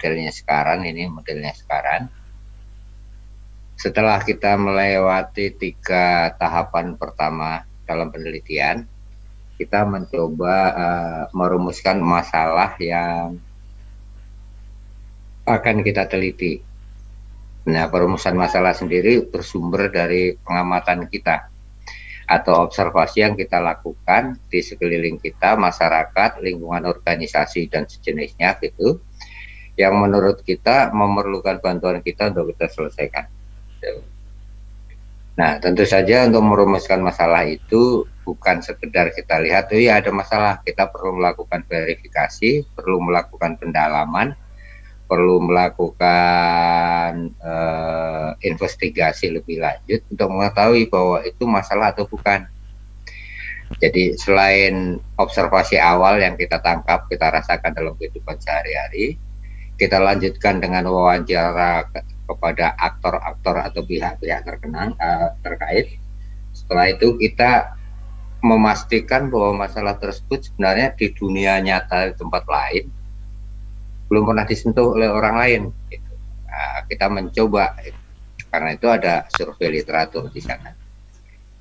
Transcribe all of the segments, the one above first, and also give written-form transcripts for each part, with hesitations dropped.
modelnya sekarang. Setelah kita melewati 3 tahapan pertama dalam penelitian, kita mencoba merumuskan masalah yang akan kita teliti. Nah, perumusan masalah sendiri bersumber dari pengamatan kita atau observasi yang kita lakukan di sekeliling kita, masyarakat, lingkungan organisasi, dan sejenisnya gitu, yang menurut kita memerlukan bantuan kita untuk kita selesaikan. Nah, tentu saja untuk merumuskan masalah itu bukan sekedar kita lihat, oh iya ada masalah, kita perlu melakukan verifikasi, perlu melakukan pendalaman, perlu melakukan investigasi lebih lanjut untuk mengetahui bahwa itu masalah atau bukan. Jadi selain observasi awal yang kita tangkap, kita rasakan dalam kehidupan sehari-hari, kita lanjutkan dengan wawancara kepada aktor-aktor atau pihak-pihak terkait. Setelah itu kita memastikan bahwa masalah tersebut sebenarnya di dunia nyata di tempat lain belum pernah disentuh oleh orang lain. Nah, kita mencoba, karena itu ada survei literatur di sana.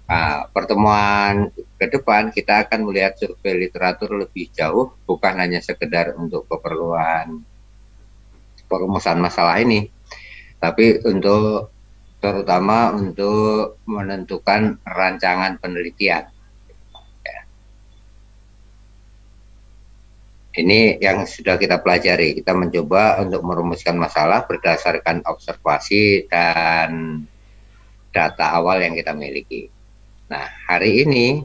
Nah, pertemuan ke depan kita akan melihat survei literatur lebih jauh, bukan hanya sekedar untuk keperluan perumusan masalah ini, tapi untuk terutama untuk menentukan rancangan penelitian. Ini yang sudah kita pelajari. Kita mencoba untuk merumuskan masalah berdasarkan observasi dan data awal yang kita miliki. Nah, hari ini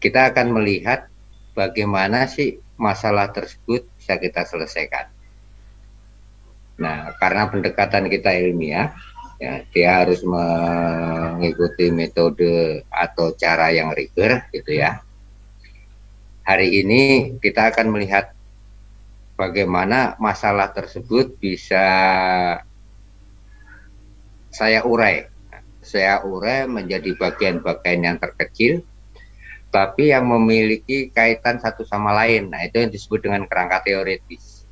kita akan melihat bagaimana sih masalah tersebut bisa kita selesaikan. Nah, karena pendekatan kita ilmiah, ya, dia harus mengikuti metode atau cara yang rigor, gitu ya. Hari ini kita akan melihat bagaimana masalah tersebut bisa saya urai menjadi bagian-bagian yang terkecil, tapi yang memiliki kaitan satu sama lain. Nah, itu yang disebut dengan kerangka teoritis.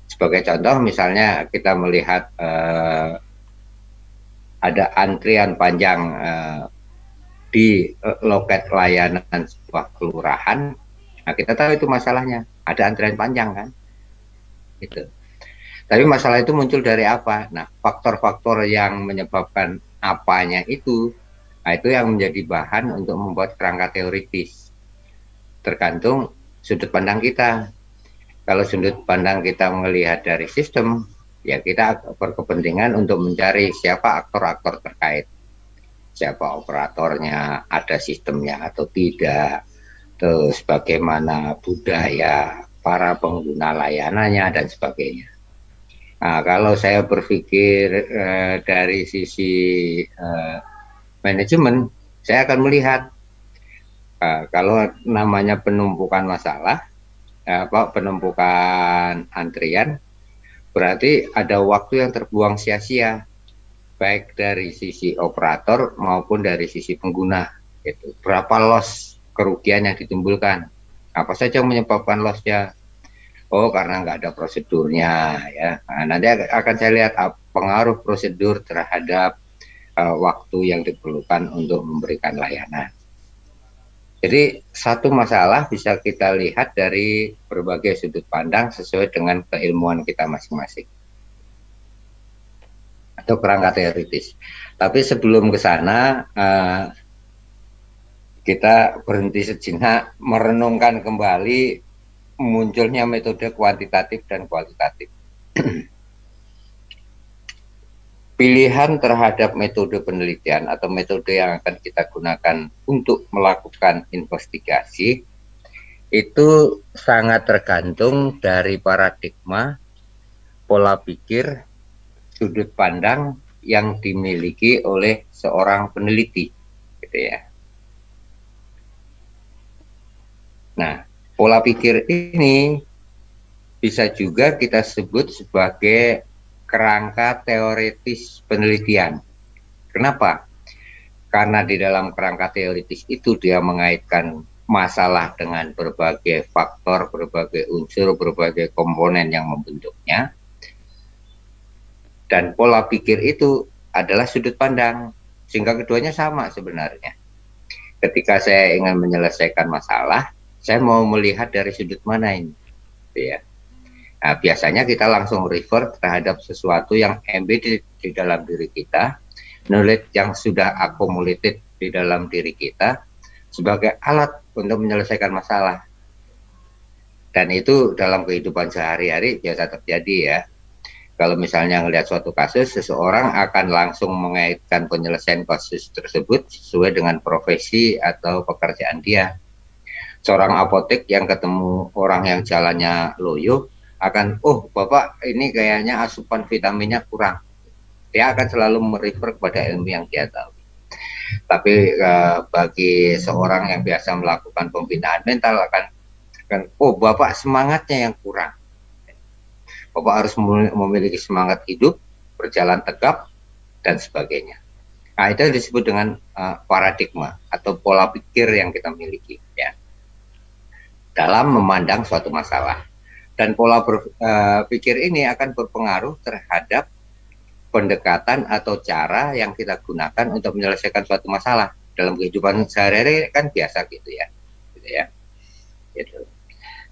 Sebagai contoh, misalnya kita melihat ada antrian panjang di loket layanan sebuah kelurahan. Nah, kita tahu itu masalahnya, ada antrian panjang kan, gitu. Tapi masalah itu muncul dari apa? Nah, faktor-faktor yang menyebabkan apanya itu, nah itu yang menjadi bahan untuk membuat kerangka teoritis. Tergantung sudut pandang kita. Kalau sudut pandang kita melihat dari sistem, ya kita berkepentingan untuk mencari siapa aktor-aktor terkait. Siapa operatornya, ada sistemnya atau tidak, terus bagaimana budaya para pengguna layanannya dan sebagainya. Nah, kalau saya berpikir dari sisi manajemen, saya akan melihat kalau namanya penumpukan masalah, penumpukan antrian, berarti ada waktu yang terbuang sia-sia, baik dari sisi operator maupun dari sisi pengguna. Gitu. Berapa loss kerugian yang ditimbulkan? Apa saja yang menyebabkan lossnya? Oh, karena nggak ada prosedurnya, ya. Nah, nanti akan saya lihat pengaruh prosedur terhadap waktu yang diperlukan untuk memberikan layanan. Jadi satu masalah bisa kita lihat dari berbagai sudut pandang sesuai dengan keilmuan kita masing-masing. Atau kerangka teoritis. Tapi sebelum ke sana, kita berhenti sejenak merenungkan kembali munculnya metode kuantitatif dan kualitatif. Pilihan terhadap metode penelitian atau metode yang akan kita gunakan untuk melakukan investigasi itu sangat tergantung dari paradigma, pola pikir, sudut pandang yang dimiliki oleh seorang peneliti, gitu ya. Nah, pola pikir ini bisa juga kita sebut sebagai kerangka teoritis penelitian. Kenapa? Karena di dalam kerangka teoritis itu dia mengaitkan masalah dengan berbagai faktor, berbagai unsur, berbagai komponen yang membentuknya, dan pola pikir itu adalah sudut pandang, sehingga keduanya sama sebenarnya. Ketika saya ingin menyelesaikan masalah, saya mau melihat dari sudut mana ini, ya. Nah, biasanya kita langsung refer terhadap sesuatu yang embedded di dalam diri kita, knowledge yang sudah accumulated di dalam diri kita sebagai alat untuk menyelesaikan masalah. Dan itu dalam kehidupan sehari-hari biasa terjadi ya. Kalau misalnya melihat suatu kasus, seseorang akan langsung mengaitkan penyelesaian kasus tersebut sesuai dengan profesi atau pekerjaan dia. Seorang apotek yang ketemu orang yang jalannya loyo akan, oh bapak ini kayaknya asupan vitaminnya kurang. Dia akan selalu merefer kepada ilmu yang dia tahu. Tapi bagi seorang yang biasa melakukan pembinaan mental akan, oh bapak semangatnya yang kurang. Bapak harus memiliki semangat hidup, berjalan tegap, dan sebagainya. Nah, itu disebut dengan paradigma atau pola pikir yang kita miliki ya, dalam memandang suatu masalah. Dan pola pikir ini akan berpengaruh terhadap pendekatan atau cara yang kita gunakan untuk menyelesaikan suatu masalah. Dalam kehidupan sehari-hari kan biasa gitu ya. Gitu.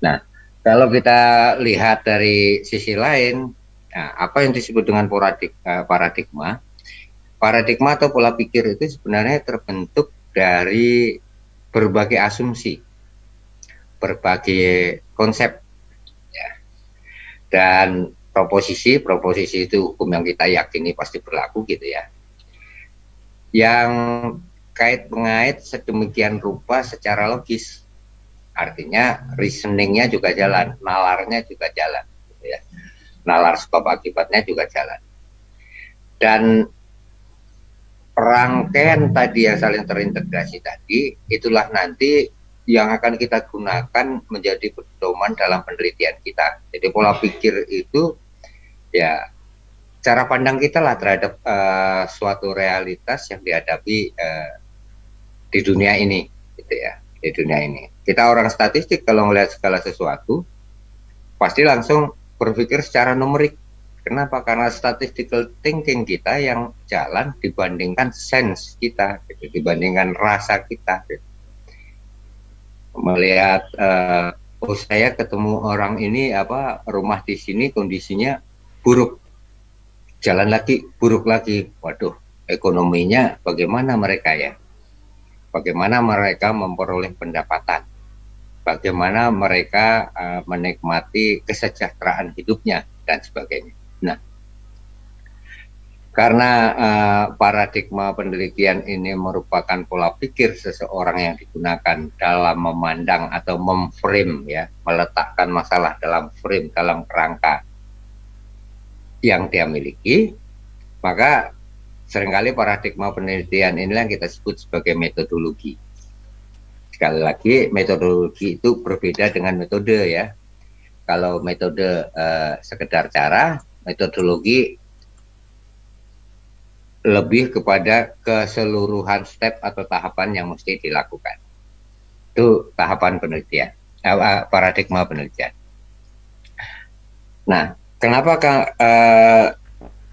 Nah, kalau kita lihat dari sisi lain, nah, apa yang disebut dengan paradigma? Paradigma atau pola pikir itu sebenarnya terbentuk dari berbagai asumsi, berbagai konsep, ya. Dan proposisi itu hukum yang kita yakini pasti berlaku gitu ya. Yang kait-mengait sedemikian rupa secara logis. Artinya reasoningnya juga jalan, nalarnya juga jalan, gitu ya. Nalar sebab akibatnya juga jalan. Dan rangkaian tadi yang saling terintegrasi tadi, itulah nanti yang akan kita gunakan menjadi pedoman dalam penelitian kita. Jadi pola pikir itu ya cara pandang kita lah terhadap suatu realitas yang dihadapi di dunia ini, gitu ya. Di dunia ini, kita orang statistik kalau melihat segala sesuatu pasti langsung berpikir secara numerik. Kenapa? Karena statistical thinking kita yang jalan dibandingkan sense kita, gitu, dibandingkan rasa kita. Gitu. Melihat, oh saya ketemu orang ini, rumah di sini kondisinya buruk, jalan lagi buruk lagi. Waduh, ekonominya bagaimana mereka ya? Bagaimana mereka memperoleh pendapatan, bagaimana mereka menikmati kesejahteraan hidupnya, dan sebagainya. Nah, karena paradigma penelitian ini merupakan pola pikir seseorang yang digunakan dalam memandang atau memframe, ya, meletakkan masalah dalam frame, dalam kerangka yang dia miliki, maka seringkali paradigma penelitian inilah yang kita sebut sebagai metodologi. Sekali lagi, metodologi itu berbeda dengan metode ya. Kalau metode sekedar cara, metodologi lebih kepada keseluruhan step atau tahapan yang mesti dilakukan. Itu tahapan penelitian, paradigma penelitian. Nah, kenapa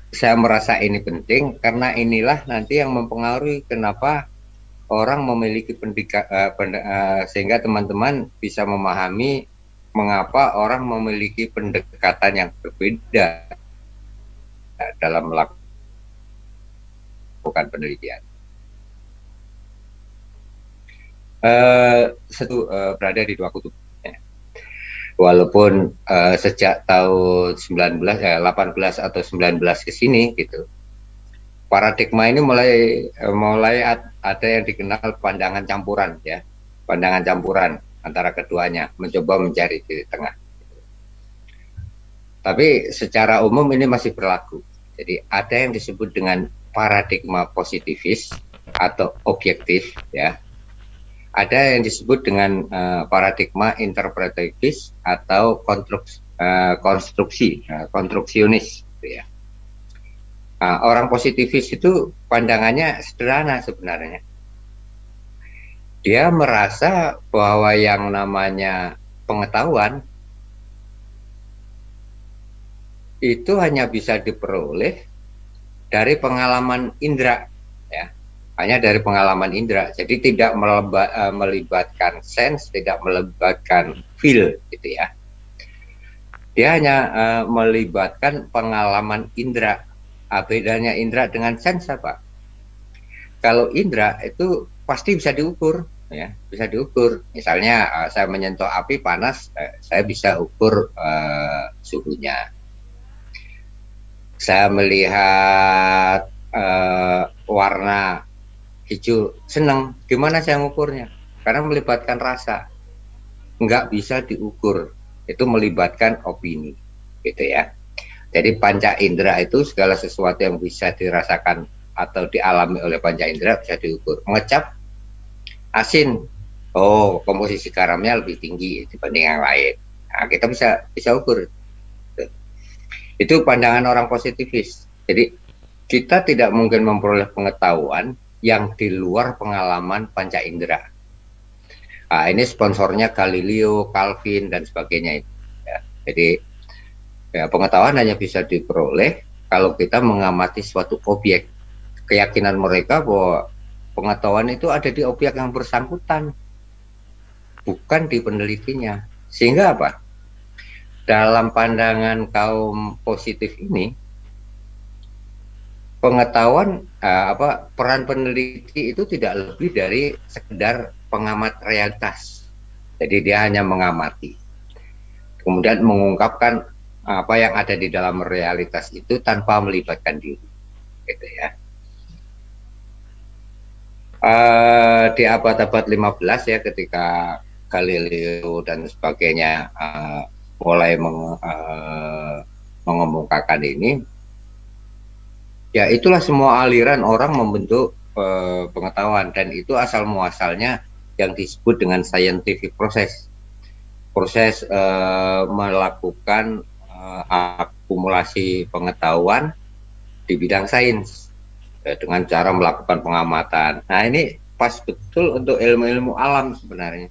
saya merasa ini penting? Karena inilah nanti yang mempengaruhi kenapa orang memiliki sehingga teman-teman bisa memahami mengapa orang memiliki pendekatan yang berbeda dalam melakukan penelitian. Berada di dua kutub. Walaupun sejak tahun 18 atau 19 ke sini gitu, paradigma ini mulai ada yang dikenal pandangan campuran ya, pandangan campuran antara keduanya, mencoba mencari titik tengah. Tapi secara umum ini masih berlaku. Jadi ada yang disebut dengan paradigma positivis atau objektif ya. Ada yang disebut dengan paradigma interpretatif atau konstruksionis, gitu ya. Orang positivis itu pandangannya sederhana sebenarnya. Dia merasa bahwa yang namanya pengetahuan itu hanya bisa diperoleh dari pengalaman indera, ya, hanya dari pengalaman indera. Jadi tidak melibatkan sense, tidak melibatkan feel, gitu ya. Dia hanya melibatkan pengalaman indera. Bedanya indera dengan sense apa? Kalau indera itu pasti bisa diukur, ya, bisa diukur. Misalnya saya menyentuh api panas, saya bisa ukur suhunya. Saya melihat warna hijau, senang. Gimana saya mengukurnya? Karena melibatkan rasa, nggak bisa diukur. Itu melibatkan opini, gitu ya. Jadi panca indera itu segala sesuatu yang bisa dirasakan atau dialami oleh panca indera bisa diukur. Mengecap asin, oh komposisi garamnya lebih tinggi dibanding yang lain. Nah, kita bisa ukur. Itu pandangan orang positivis. Jadi kita tidak mungkin memperoleh pengetahuan yang di luar pengalaman panca indera. Nah, ini sponsornya Galileo, Calvin, dan sebagainya. Ya, jadi ya, pengetahuan hanya bisa diperoleh kalau kita mengamati suatu objek. Keyakinan mereka bahwa pengetahuan itu ada di objek yang bersangkutan, bukan di penelitinya. Sehingga apa? Dalam pandangan kaum positif ini, pengetahuan peran peneliti itu tidak lebih dari sekedar pengamat realitas. Jadi dia hanya mengamati, kemudian mengungkapkan apa yang ada di dalam realitas itu tanpa melibatkan diri, gitu ya. Di abad-abad 15 ya, ketika Galileo dan sebagainya mulai mengemukakan ini, ya itulah semua aliran orang membentuk pengetahuan, dan itu asal muasalnya yang disebut dengan scientific process, melakukan akumulasi pengetahuan di bidang sains dengan cara melakukan pengamatan. Nah, ini pas betul untuk ilmu-ilmu alam sebenarnya,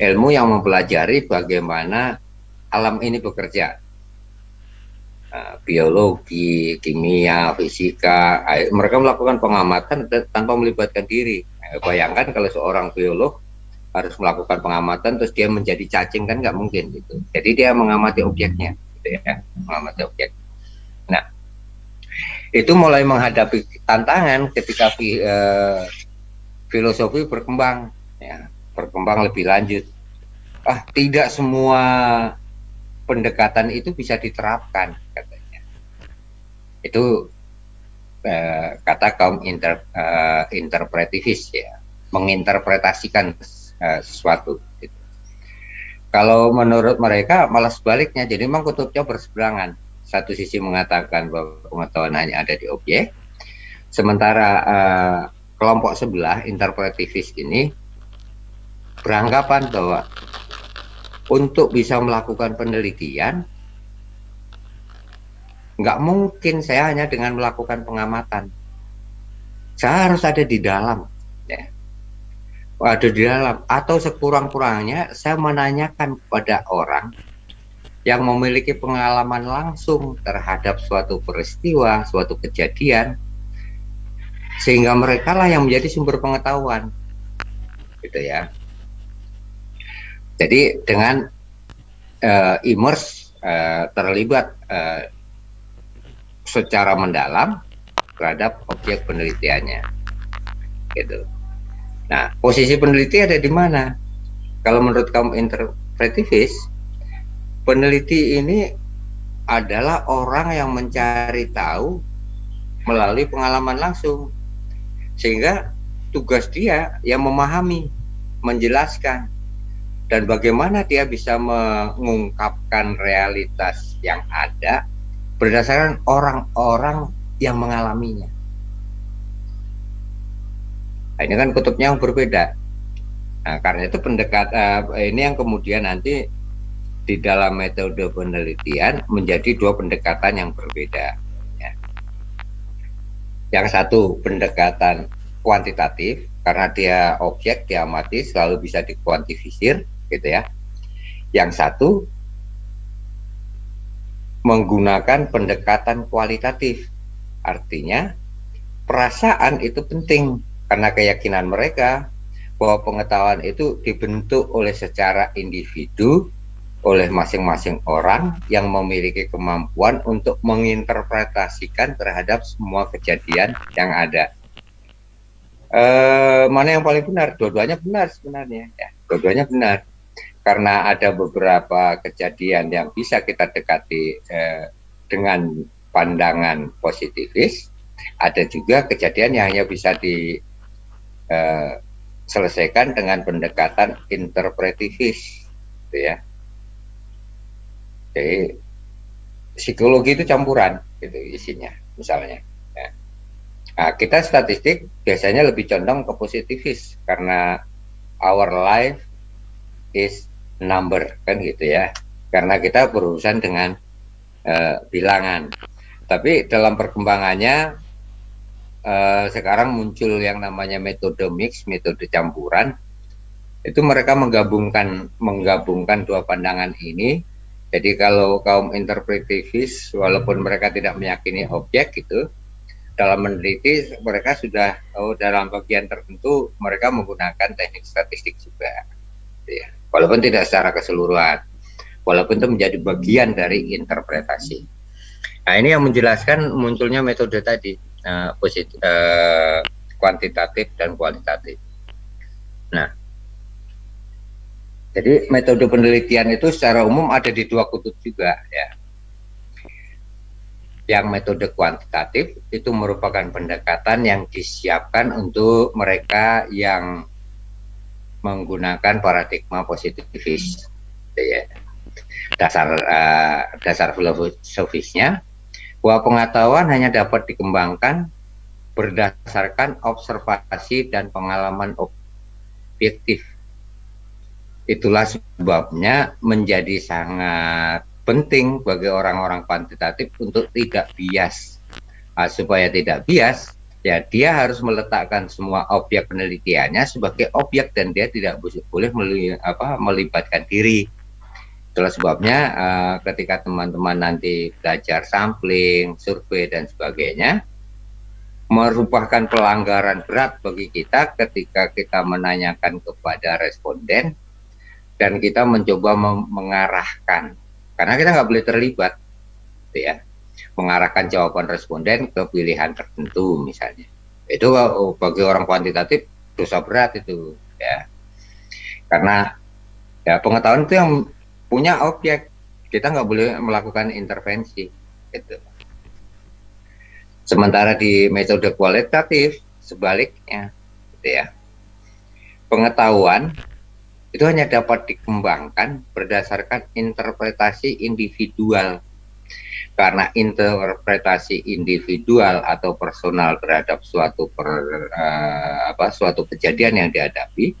ilmu yang mempelajari bagaimana alam ini bekerja. Biologi, kimia, fisika, mereka melakukan pengamatan tanpa melibatkan diri. Bayangkan kalau seorang biolog harus melakukan pengamatan terus dia menjadi cacing, kan nggak mungkin gitu. Jadi dia mengamati objeknya, gitu ya, mengamati objek. Nah, itu mulai menghadapi tantangan ketika filosofi berkembang, ya, berkembang lebih lanjut. Tidak semua pendekatan itu bisa diterapkan, katanya. Itu kata kaum interpretivis, ya, menginterpretasikan sesuatu. Gitu. Kalau menurut mereka malah sebaliknya, jadi memang kutubnya berseberangan. Satu sisi mengatakan bahwa pengetahuan hanya ada di objek, sementara kelompok sebelah interpretivis ini beranggapan bahwa untuk bisa melakukan penelitian, nggak mungkin saya hanya dengan melakukan pengamatan. Saya harus ada di dalam, ya. Ada di dalam, atau sekurang-kurangnya saya menanyakan kepada orang yang memiliki pengalaman langsung terhadap suatu peristiwa, suatu kejadian, sehingga mereka lah yang menjadi sumber pengetahuan, gitu ya. Jadi dengan immerse, terlibat secara mendalam terhadap objek penelitiannya, gitu. Nah, posisi peneliti ada di mana? Kalau menurut kaum interpretivis, peneliti ini adalah orang yang mencari tahu melalui pengalaman langsung, sehingga tugas dia yang memahami, menjelaskan, dan bagaimana dia bisa mengungkapkan realitas yang ada berdasarkan orang-orang yang mengalaminya. Nah, ini kan kutubnya yang berbeda. Nah, karena itu ini yang kemudian nanti di dalam metode penelitian menjadi dua pendekatan yang berbeda. Ya. Yang satu pendekatan kuantitatif, karena dia objek, diamati, selalu bisa dikuantifisir, gitu ya. Yang satu menggunakan pendekatan kualitatif, artinya perasaan itu penting karena keyakinan mereka bahwa pengetahuan itu dibentuk oleh secara individu, oleh masing-masing orang yang memiliki kemampuan untuk menginterpretasikan terhadap semua kejadian yang ada. Mana yang paling benar? Dua-duanya benar sebenarnya, ya. Dua-duanya benar. Karena ada beberapa kejadian yang bisa kita dekati dengan pandangan positivis, ada juga kejadian yang hanya bisa diselesaikan dengan pendekatan interpretivis, gitu ya. Jadi psikologi itu campuran, gitu isinya, misalnya. Ya. Nah, kita statistik biasanya lebih condong ke positivis karena our life is number, kan gitu ya, karena kita berurusan dengan bilangan. Tapi dalam perkembangannya sekarang muncul yang namanya metode mix, metode campuran. Itu mereka menggabungkan dua pandangan ini. Jadi kalau kaum interpretivis, walaupun mereka tidak meyakini objek gitu, dalam meneliti mereka sudah dalam bagian tertentu mereka menggunakan teknik statistik juga, ya. Walaupun tidak secara keseluruhan, walaupun itu menjadi bagian dari interpretasi. Nah, ini yang menjelaskan munculnya metode tadi, kuantitatif dan kualitatif. Nah, jadi metode penelitian itu secara umum ada di dua kutub juga, ya. Yang metode kuantitatif itu merupakan pendekatan yang disiapkan untuk mereka yang menggunakan paradigma positivis, ya. Dasar filosofisnya bahwa pengetahuan hanya dapat dikembangkan berdasarkan observasi dan pengalaman objektif. Itulah sebabnya menjadi sangat penting bagi orang-orang kuantitatif untuk tidak bias. Supaya tidak bias, ya dia harus meletakkan semua objek penelitiannya sebagai objek dan dia tidak boleh melibatkan diri. Itulah sebabnya ketika teman-teman nanti belajar sampling, survei dan sebagainya, merupakan pelanggaran berat bagi kita ketika kita menanyakan kepada responden dan kita mencoba mengarahkan, karena kita nggak boleh terlibat, ya, mengarahkan jawaban responden ke pilihan tertentu misalnya. Itu bagi orang kuantitatif dosa berat itu, ya, karena ya pengetahuan itu yang punya objek, kita nggak boleh melakukan intervensi, gitu. Sementara di metode kualitatif sebaliknya, gitu ya, pengetahuan itu hanya dapat dikembangkan berdasarkan interpretasi individual, karena interpretasi individual atau personal terhadap suatu kejadian yang dihadapi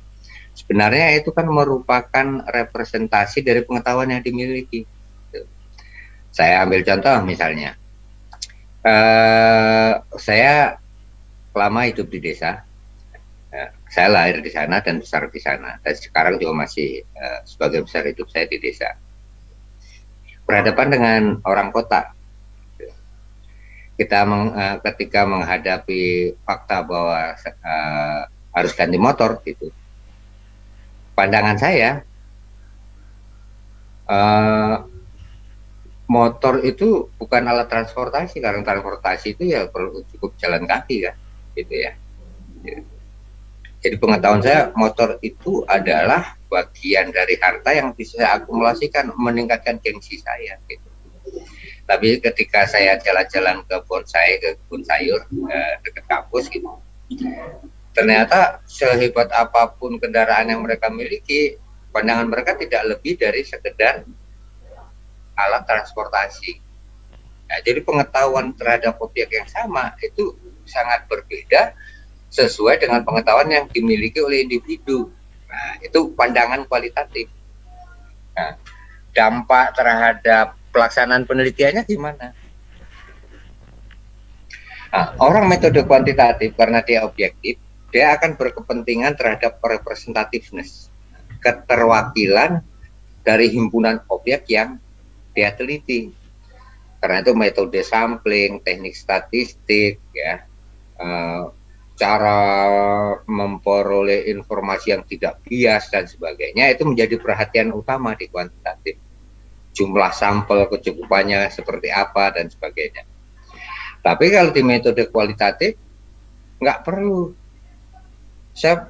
sebenarnya itu kan merupakan representasi dari pengetahuan yang dimiliki. Saya ambil contoh misalnya, saya lama hidup di desa, saya lahir di sana dan besar di sana, dan sekarang juga masih sebagai besar hidup saya di desa. Berhadapan dengan orang kota, kita ketika menghadapi fakta bahwa harus ganti motor, gitu, pandangan saya motor itu bukan alat transportasi, karena transportasi itu ya perlu cukup jalan kaki, kan, gitu ya. Jadi pengetahuan saya, motor itu adalah bagian dari harta yang bisa saya akumulasikan, meningkatkan gengsi saya, gitu. Tapi ketika saya jalan-jalan ke kebun sayur dekat kampus, gitu, ternyata sehebat apapun kendaraan yang mereka miliki, pandangan mereka tidak lebih dari sekedar alat transportasi. Nah, jadi pengetahuan terhadap objek yang sama itu sangat berbeda sesuai dengan pengetahuan yang dimiliki oleh individu. Nah, itu pandangan kualitatif. Nah, dampak terhadap pelaksanaan penelitiannya gimana? Nah, orang metode kuantitatif karena dia objektif, dia akan berkepentingan terhadap representativeness, keterwakilan dari himpunan objek yang dia teliti. Karena itu metode sampling, teknik statistik, ya, cara memperoleh informasi yang tidak bias dan sebagainya itu menjadi perhatian utama di kuantitatif. Jumlah sampel, kecukupannya seperti apa dan sebagainya. Tapi kalau di metode kualitatif nggak perlu. Saya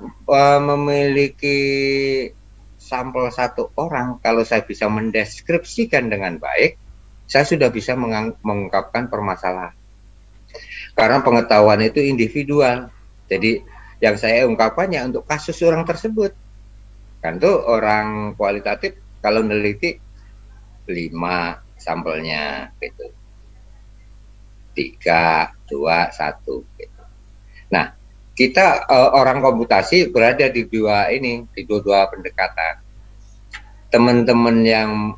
memiliki sampel satu orang, kalau saya bisa mendeskripsikan dengan baik, saya sudah bisa mengungkapkan permasalahan. Karena pengetahuan itu individual. Jadi yang saya ungkapkannya untuk kasus orang tersebut. Kan tuh orang kualitatif kalau meneliti 5 sampelnya gitu. 3, 2, 1 gitu. Nah, kita orang komputasi berada di dua pendekatan. Teman-teman yang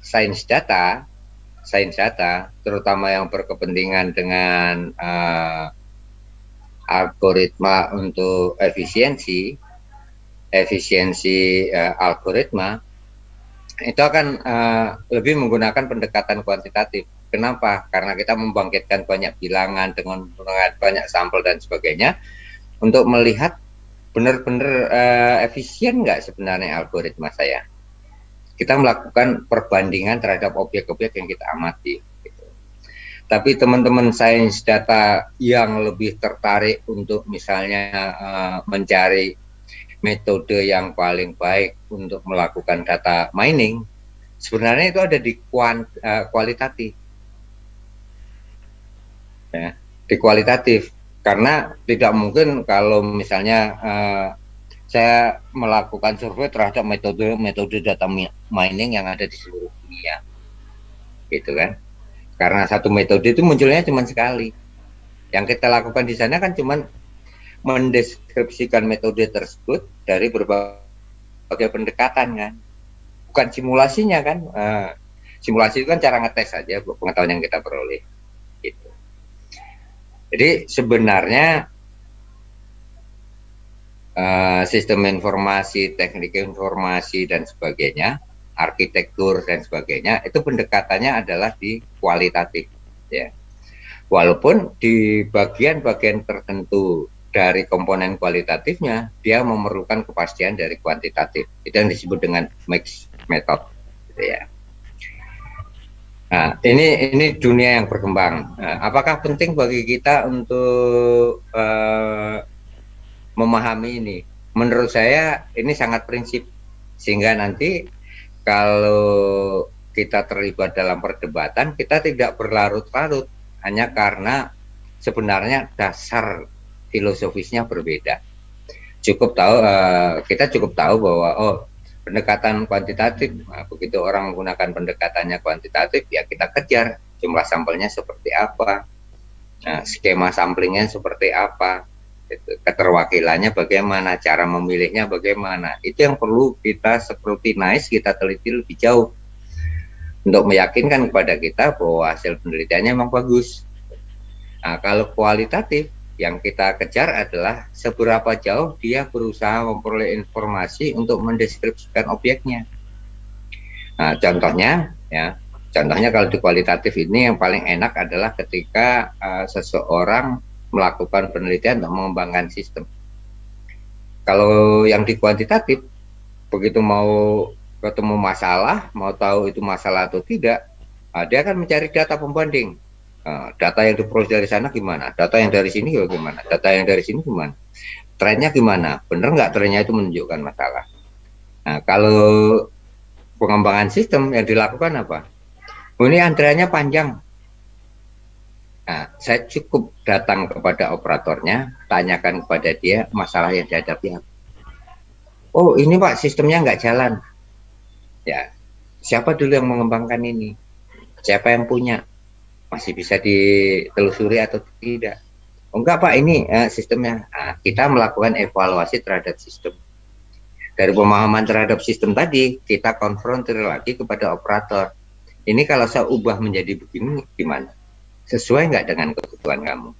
sains data, terutama yang berkepentingan dengan algoritma untuk efisiensi algoritma, itu akan lebih menggunakan pendekatan kuantitatif. Kenapa? Karena kita membangkitkan banyak bilangan dengan banyak sampel dan sebagainya untuk melihat benar-benar efisien nggak sebenarnya algoritma saya. Kita melakukan perbandingan terhadap objek-objek yang kita amati. Gitu. Tapi teman-teman sains data yang lebih tertarik untuk misalnya mencari metode yang paling baik untuk melakukan data mining, sebenarnya itu ada di kualitatif. Ya, di kualitatif. Karena tidak mungkin kalau misalnya saya melakukan survei terhadap metode data mining yang ada di seluruh dunia, gitu kan? Karena satu metode itu munculnya cuma sekali. Yang kita lakukan di sana kan cuma mendeskripsikan metode tersebut dari berbagai pendekatan kan, bukan simulasinya kan? Simulasi itu kan cara ngetes saja pengetahuan yang kita peroleh. Gitu. Jadi sebenarnya sistem informasi, teknik informasi dan sebagainya, arsitektur dan sebagainya, itu pendekatannya adalah di kualitatif, ya. Walaupun di bagian-bagian tertentu dari komponen kualitatifnya, dia memerlukan kepastian dari kuantitatif. Itu yang disebut dengan mixed method, gitu ya. Nah, ini dunia yang berkembang. Nah, apakah penting bagi kita untuk memahami ini? Menurut saya ini sangat prinsip, sehingga nanti kalau kita terlibat dalam perdebatan, kita tidak berlarut-larut hanya karena sebenarnya dasar filosofisnya berbeda. Kita cukup tahu bahwa pendekatan kuantitatif, begitu orang menggunakan pendekatannya kuantitatif, ya kita kejar jumlah sampelnya seperti apa, skema samplingnya seperti apa, keterwakilannya bagaimana, cara memilihnya bagaimana. Itu yang perlu kita scrutinize, kita teliti lebih jauh untuk meyakinkan kepada kita bahwa hasil penelitiannya memang bagus. Nah, kalau kualitatif yang kita kejar adalah seberapa jauh dia berusaha memperoleh informasi untuk mendeskripsikan objeknya. Nah, contohnya kalau di kualitatif ini yang paling enak adalah ketika seseorang melakukan penelitian untuk mengembangkan sistem. Kalau yang di kuantitatif, begitu mau ketemu masalah, mau tahu itu masalah atau tidak, dia akan mencari data pembanding. Data yang diperoleh dari sana gimana? Data yang dari sini gimana? Data yang dari sini gimana? Trennya gimana? Benar nggak trennya itu menunjukkan masalah? Nah, kalau pengembangan sistem yang dilakukan apa? Ini antriannya panjang. Nah, saya cukup datang kepada operatornya, tanyakan kepada dia masalah yang dihadapi. Oh, ini Pak, sistemnya nggak jalan. Ya, siapa dulu yang mengembangkan ini? Siapa yang punya? Masih bisa ditelusuri atau tidak? Oh, enggak Pak, ini sistemnya. Nah, kita melakukan evaluasi terhadap sistem. Dari pemahaman terhadap sistem tadi, kita konfrontir lagi kepada operator. Ini kalau saya ubah menjadi begini, gimana? Sesuai nggak dengan kebutuhan kamu?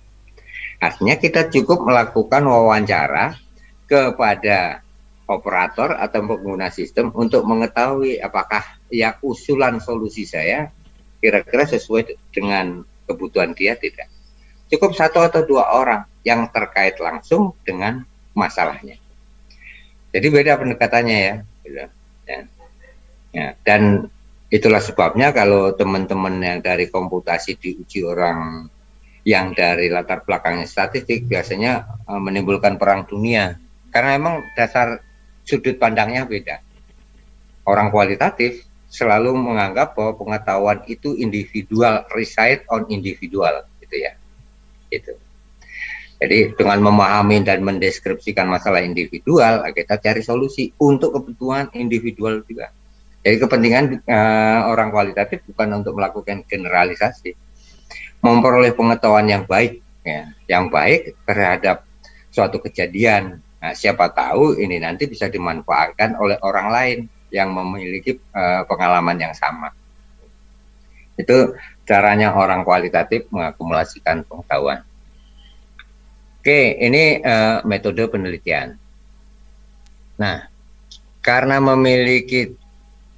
Artinya kita cukup melakukan wawancara kepada operator atau pengguna sistem untuk mengetahui apakah ya usulan solusi saya kira-kira sesuai dengan kebutuhan dia tidak. Cukup satu atau dua orang yang terkait langsung dengan masalahnya. Jadi beda pendekatannya ya. Ya. Dan itulah sebabnya kalau teman-teman yang dari komputasi diuji orang yang dari latar belakangnya statistik biasanya menimbulkan perang dunia. Karena memang dasar sudut pandangnya beda. Orang kualitatif selalu menganggap bahwa pengetahuan itu individual, reside on individual, gitu ya. Gitu. Jadi dengan memahami dan mendeskripsikan masalah individual, kita cari solusi untuk kebutuhan individual juga. Jadi kepentingan orang kualitatif bukan untuk melakukan generalisasi, memperoleh pengetahuan yang baik, ya, yang baik terhadap suatu kejadian. Nah, siapa tahu ini nanti bisa dimanfaatkan oleh orang lain yang memiliki pengalaman yang sama. Itu caranya orang kualitatif mengakumulasikan pengetahuan. Oke, ini metode penelitian. Nah, karena memiliki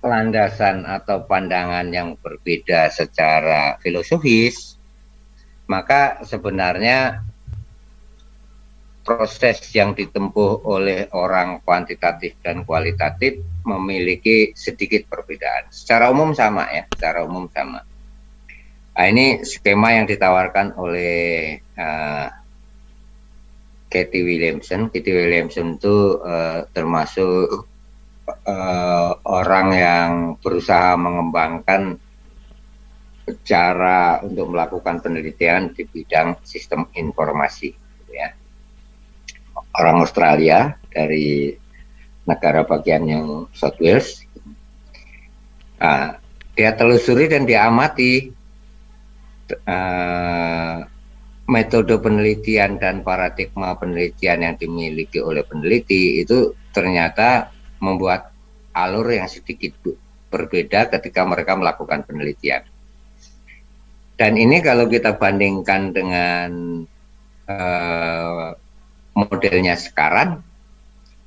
landasan atau pandangan yang berbeda secara filosofis, maka sebenarnya proses yang ditempuh oleh orang kuantitatif dan kualitatif memiliki sedikit perbedaan. Secara umum sama ya, secara umum sama. Nah, ini skema yang ditawarkan oleh Katie Williamson. Katie Williamson itu termasuk orang yang berusaha mengembangkan cara untuk melakukan penelitian di bidang sistem informasi. Gitu ya. Orang Australia dari negara bagian yang South Wales. Nah, dia telusuri dan diamati metode penelitian dan paradigma penelitian yang dimiliki oleh peneliti itu ternyata membuat alur yang sedikit berbeda ketika mereka melakukan penelitian. Dan ini kalau kita bandingkan dengan modelnya sekarang,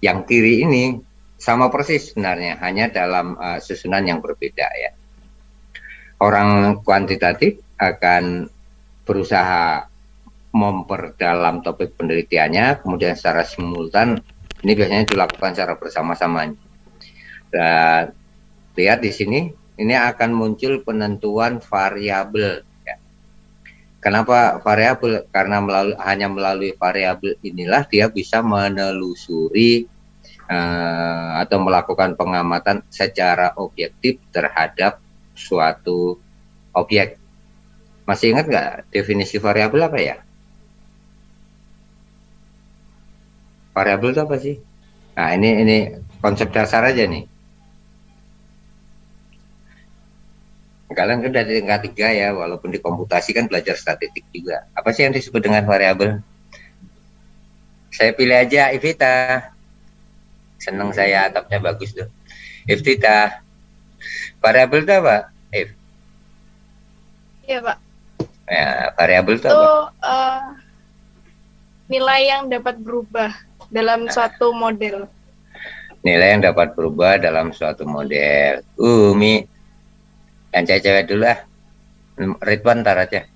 yang kiri ini sama persis sebenarnya, hanya dalam susunan yang berbeda ya. Orang kuantitatif akan berusaha memperdalam topik penelitiannya, kemudian secara simultan ini biasanya dilakukan secara bersama-sama. Dan lihat di sini, ini akan muncul penentuan variabel. Ya. Kenapa variabel? Karena hanya melalui variabel inilah dia bisa menelusuri atau melakukan pengamatan secara objektif terhadap suatu objek. Masih ingat nggak definisi variabel apa ya? Variabel itu apa sih? Nah, ini konsep dasar aja nih. Kalian kan dari tingkat 3 ya, walaupun di komputasi kan belajar statistik juga. Apa sih yang disebut dengan variabel? Saya pilih aja Ivita. Seneng saya, atapnya bagus tuh. Ivita. Variabel itu apa? Iya, Pak. Ya, variabel itu apa? Nilai yang dapat berubah dalam suatu model. Nilai yang dapat berubah dalam suatu model. Mi. Yang cewek dulu lah. Ridwan ntar aja.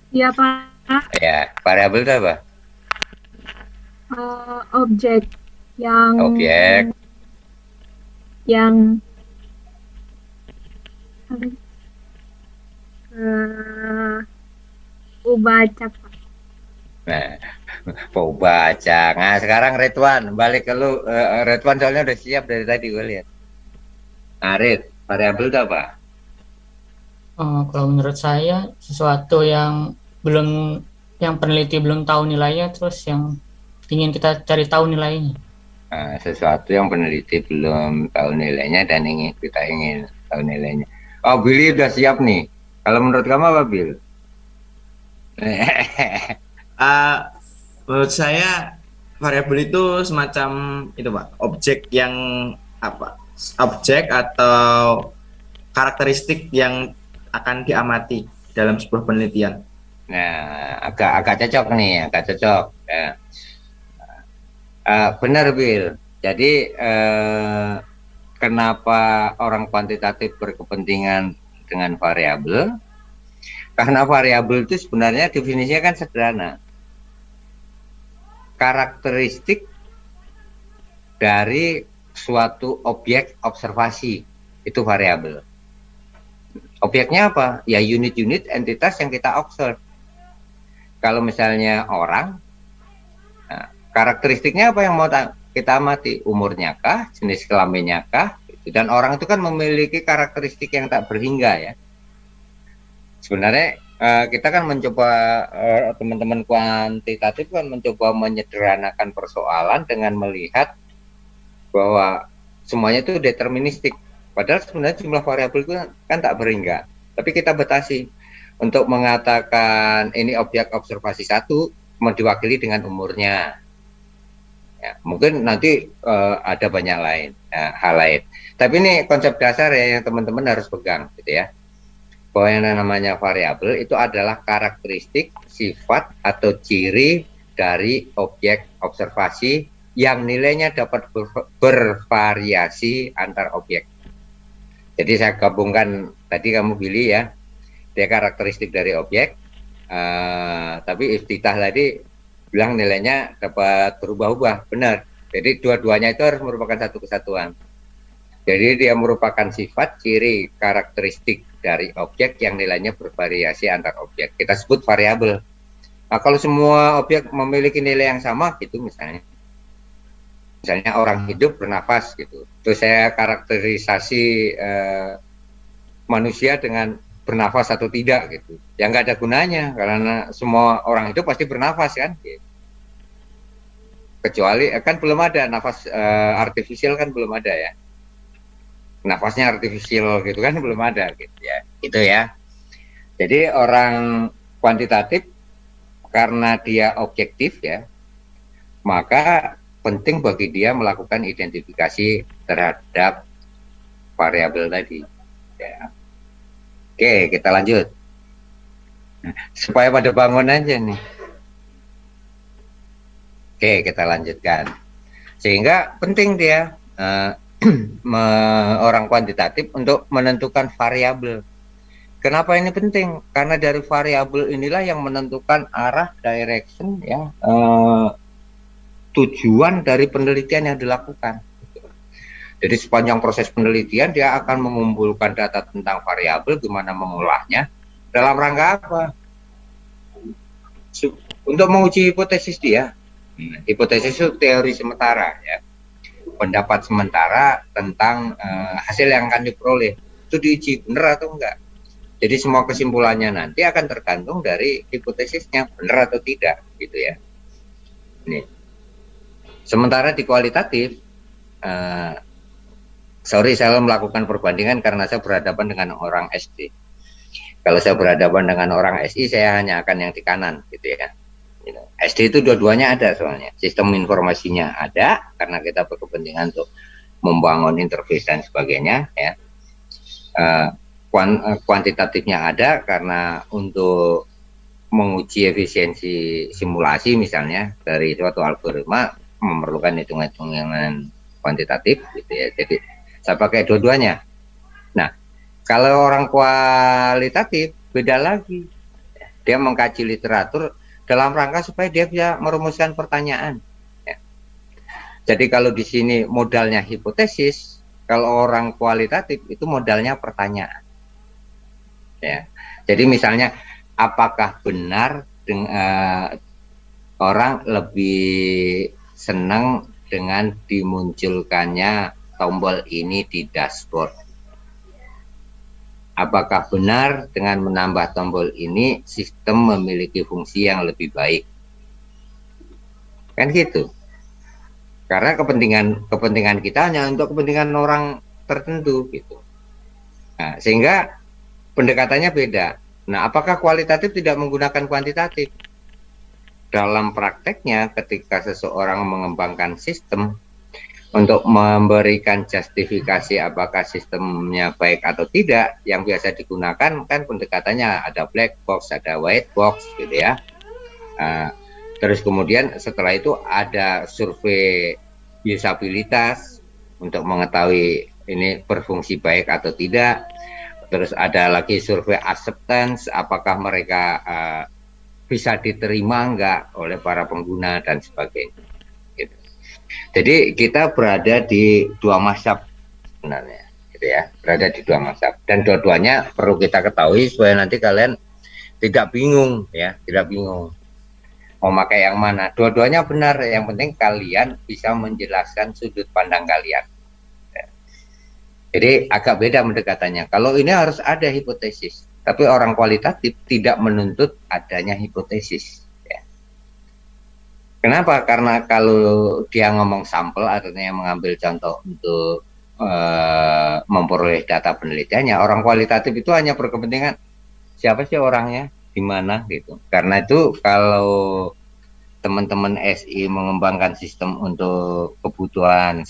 Iya, Pak. Ya, variabel itu apa? Objek yang baca, Pak. Nah, mau baca. Nah, sekarang Ridwan, balik ke lu. Ridwan soalnya udah siap dari tadi gue lihat. Nah, Rid, variabel itu apa? Kalau menurut saya sesuatu yang peneliti belum tahu nilainya, terus yang ingin kita cari tahu nilainya. Nah, sesuatu yang peneliti belum tahu nilainya dan kita ingin tahu nilainya. Oh, Billy udah siap nih. Kalau menurut kamu apa, Bill? Menurut saya variabel itu semacam itu, Pak, objek atau karakteristik yang akan diamati dalam sebuah penelitian. Nah, agak cocok nih, agak cocok. Ya. Benar, Bill. Jadi kenapa orang kuantitatif berkepentingan dengan variabel? Karena variabel itu sebenarnya definisinya kan sederhana. Karakteristik dari suatu objek observasi itu variabel. Objeknya apa? Ya unit-unit entitas yang kita observe. Kalau misalnya orang, nah, karakteristiknya apa yang mau kita amati? Umurnya kah? Jenis kelaminnya kah? Dan orang itu kan memiliki karakteristik yang tak berhingga ya. Sebenarnya kita kan mencoba, teman-teman kuantitatif kan mencoba menyederhanakan persoalan dengan melihat bahwa semuanya itu deterministik. Padahal sebenarnya jumlah variabel itu kan tak berhingga. Tapi kita batasi untuk mengatakan ini objek observasi satu mau diwakili dengan umurnya. Ya, mungkin nanti ada banyak lain, hal lain. Tapi ini konsep dasar ya yang teman-teman harus pegang, gitu ya. Bahwa yang namanya variabel itu adalah karakteristik, sifat atau ciri dari objek observasi yang nilainya dapat bervariasi antar objek. Jadi saya gabungkan tadi kamu pilih ya, dia karakteristik dari objek, tapi iftitah tadi bilang nilainya dapat berubah-ubah, benar. Jadi dua-duanya itu harus merupakan satu kesatuan. Jadi dia merupakan sifat, ciri, karakteristik dari objek yang nilainya bervariasi antar objek. Kita sebut variabel. Nah, kalau semua objek memiliki nilai yang sama, gitu misalnya orang hidup bernafas gitu. Terus saya karakterisasi manusia dengan bernafas atau tidak gitu. Yang nggak ada gunanya karena semua orang hidup pasti bernafas kan. Gitu. Kecuali kan belum ada nafas artifisial kan belum ada ya. Nafasnya artifisial gitu kan belum ada gitu ya. Itu ya. Jadi orang kuantitatif karena dia objektif ya, maka penting bagi dia melakukan identifikasi terhadap variabel tadi. Ya. Oke, kita lanjut. Supaya pada bangun aja nih. Oke, kita lanjutkan. Sehingga penting dia orang kuantitatif untuk menentukan variabel. Kenapa ini penting? Karena dari variabel inilah yang menentukan arah, direction, ya, tujuan dari penelitian yang dilakukan. Jadi sepanjang proses penelitian dia akan mengumpulkan data tentang variabel, gimana mengolahnya, dalam rangka apa? Untuk menguji hipotesis dia. Hipotesis itu teori sementara, ya, pendapat sementara tentang hasil yang akan diperoleh. Itu diuji benar atau enggak. Jadi semua kesimpulannya nanti akan tergantung dari hipotesisnya benar atau tidak, gitu ya. Ini. Sementara di kualitatif, sorry saya melakukan perbandingan karena saya berhadapan dengan orang SD. Kalau saya berhadapan dengan orang SI, saya hanya akan yang di kanan, gitu ya. SD itu dua-duanya ada soalnya. Sistem informasinya ada, karena kita berkepentingan untuk membangun interface dan sebagainya. Ya. Kuantitatifnya ada, karena untuk menguji efisiensi simulasi misalnya, dari suatu algoritma, memerlukan hitung-hitungan kuantitatif gitu ya. Jadi saya pakai dua-duanya. Nah, kalau orang kualitatif beda lagi. Dia mengkaji literatur dalam rangka supaya dia bisa merumuskan pertanyaan. Ya. Jadi kalau di sini modalnya hipotesis, kalau orang kualitatif itu modalnya pertanyaan. Ya. Jadi misalnya apakah benar orang lebih senang dengan dimunculkannya tombol ini di dashboard? Apakah benar dengan menambah tombol ini sistem memiliki fungsi yang lebih baik? Kan gitu. Karena kepentingan kita hanya untuk kepentingan orang tertentu gitu. Nah, sehingga pendekatannya beda. Nah, apakah kualitatif tidak menggunakan kuantitatif? Dalam prakteknya ketika seseorang mengembangkan sistem, Untuk memberikan justifikasi apakah sistemnya baik atau tidak, yang biasa digunakan kan pendekatannya ada black box, ada white box gitu ya. Terus kemudian setelah itu ada survei usabilitas untuk mengetahui ini berfungsi baik atau tidak. Terus ada lagi survei acceptance, apakah mereka bisa diterima enggak oleh para pengguna dan sebagainya. Gitu. Jadi kita berada di dua mazhab sebenarnya, gitu ya, berada di dua mazhab, dan dua-duanya perlu kita ketahui supaya nanti kalian tidak bingung ya, tidak bingung mau pakai yang mana. Dua-duanya benar, yang penting kalian bisa menjelaskan sudut pandang kalian. Ya. Jadi agak beda pendekatannya. Kalau ini harus ada hipotesis, tapi orang kualitatif tidak menuntut adanya hipotesis. Kenapa? Karena kalau dia ngomong sampel, artinya mengambil contoh untuk memperoleh data penelitiannya, orang kualitatif itu hanya berkepentingan siapa sih orangnya, di mana gitu. Karena itu kalau teman-teman SI mengembangkan sistem untuk kebutuhan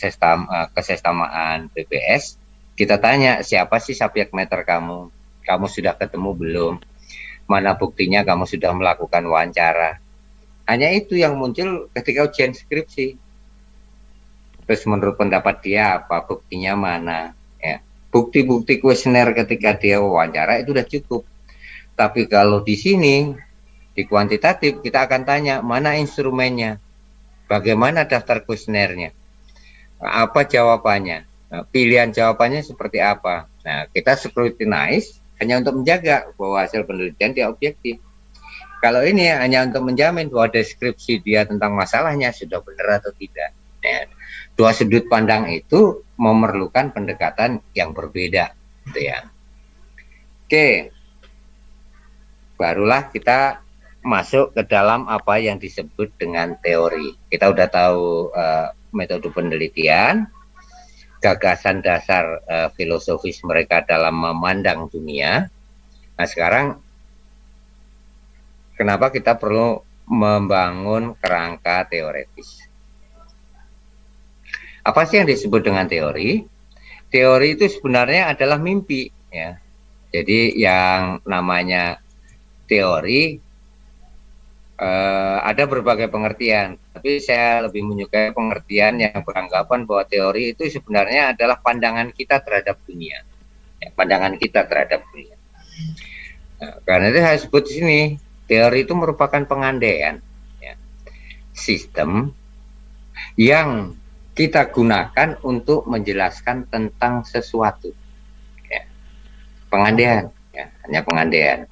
kesesamaan BPS, kita tanya siapa sih subjek matter kamu sudah ketemu belum, mana buktinya kamu sudah melakukan wawancara. Hanya itu yang muncul ketika ujian skripsi. Terus menurut pendapat dia apa, buktinya mana? Ya. Bukti-bukti kuesioner ketika dia wawancara itu sudah cukup. Tapi kalau di sini, di kuantitatif, kita akan tanya mana instrumennya, bagaimana daftar kuesionernya, apa jawabannya, pilihan jawabannya seperti apa. Nah, kita scrutinize hanya untuk menjaga bahwa hasil penelitian dia objektif. Kalau ini hanya untuk menjamin bahwa deskripsi dia tentang masalahnya sudah benar atau tidak. Ya. Dua sudut pandang itu memerlukan pendekatan yang berbeda, gitu ya. Oke, barulah kita masuk ke dalam apa yang disebut dengan teori. Kita udah tahu metode penelitian, gagasan dasar filosofis mereka dalam memandang dunia. Nah, sekarang kenapa kita perlu membangun kerangka teoretis? Apa sih yang disebut dengan teori? Teori itu sebenarnya adalah mimpi, ya. Jadi yang namanya teori ada berbagai pengertian, tapi saya lebih menyukai pengertian yang beranggapan bahwa teori itu sebenarnya adalah pandangan kita terhadap dunia, ya, pandangan kita terhadap dunia. Nah, karena itu saya sebut di sini. Teori itu merupakan pengandaian ya, sistem yang kita gunakan untuk menjelaskan tentang sesuatu. Ya. Pengandaian, ya, hanya pengandaian.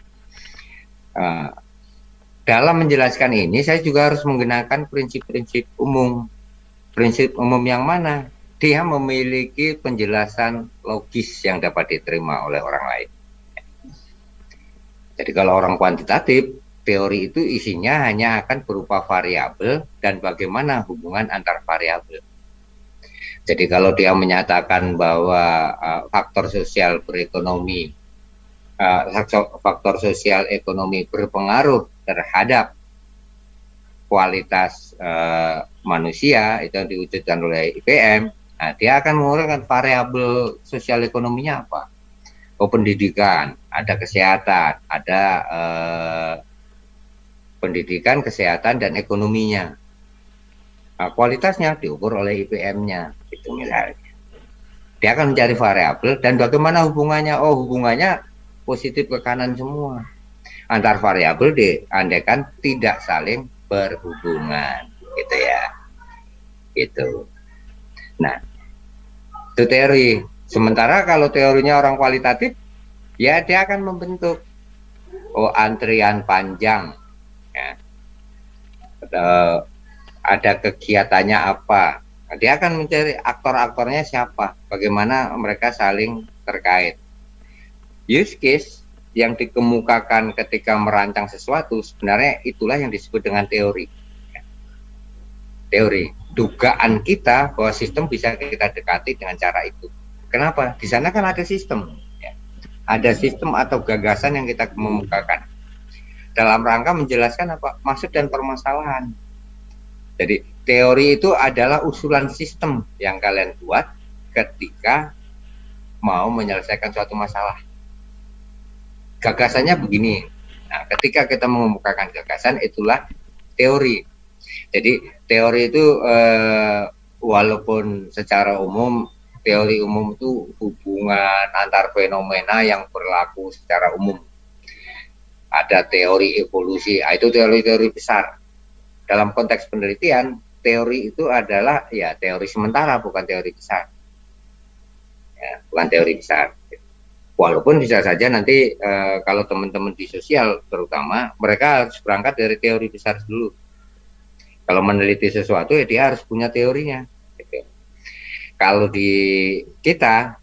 Dalam menjelaskan ini, saya juga harus menggunakan prinsip-prinsip umum. Prinsip umum yang mana? Dia memiliki penjelasan logis yang dapat diterima oleh orang lain. Jadi kalau orang kuantitatif, teori itu isinya hanya akan berupa variabel dan bagaimana hubungan antar variabel. Jadi kalau dia menyatakan bahwa faktor sosial ekonomi berpengaruh terhadap kualitas manusia, itu yang diwujudkan oleh IPM, nah, dia akan mengeluarkan variabel sosial ekonominya apa? Pendidikan, ada kesehatan, ada pendidikan, kesehatan, dan ekonominya. Nah, kualitasnya diukur oleh IPM-nya, itu misalnya. Dia akan mencari variabel dan bagaimana hubungannya. Oh, hubungannya positif ke kanan semua. Antar variabel diandaikan tidak saling berhubungan, gitu ya. Gitu. Nah, itu teori. Sementara kalau teorinya orang kualitatif, ya dia akan membentuk antrian panjang, ya. Ada kegiatannya apa. Dia akan mencari aktor-aktornya siapa, bagaimana mereka saling terkait. Use case yang dikemukakan ketika merancang sesuatu sebenarnya itulah yang disebut dengan teori. Teori, dugaan kita bahwa sistem bisa kita dekati dengan cara itu. Kenapa? Di sana kan ada sistem, ya. Ada sistem atau gagasan yang kita kemukakan dalam rangka menjelaskan apa maksud dan permasalahan. Jadi teori itu adalah usulan sistem yang kalian buat ketika mau menyelesaikan suatu masalah. Gagasannya begini. Nah, ketika kita mengemukakan gagasan, itulah teori. Jadi teori itu walaupun secara umum, teori umum itu hubungan antar fenomena yang berlaku secara umum. Ada teori evolusi, itu teori-teori besar. Dalam konteks penelitian, teori itu adalah ya teori sementara, bukan teori besar. Ya, bukan teori besar. Walaupun bisa saja nanti kalau teman-teman di sosial terutama, mereka harus berangkat dari teori besar dulu. Kalau meneliti sesuatu ya dia harus punya teorinya. Gitu. Kalau di kita,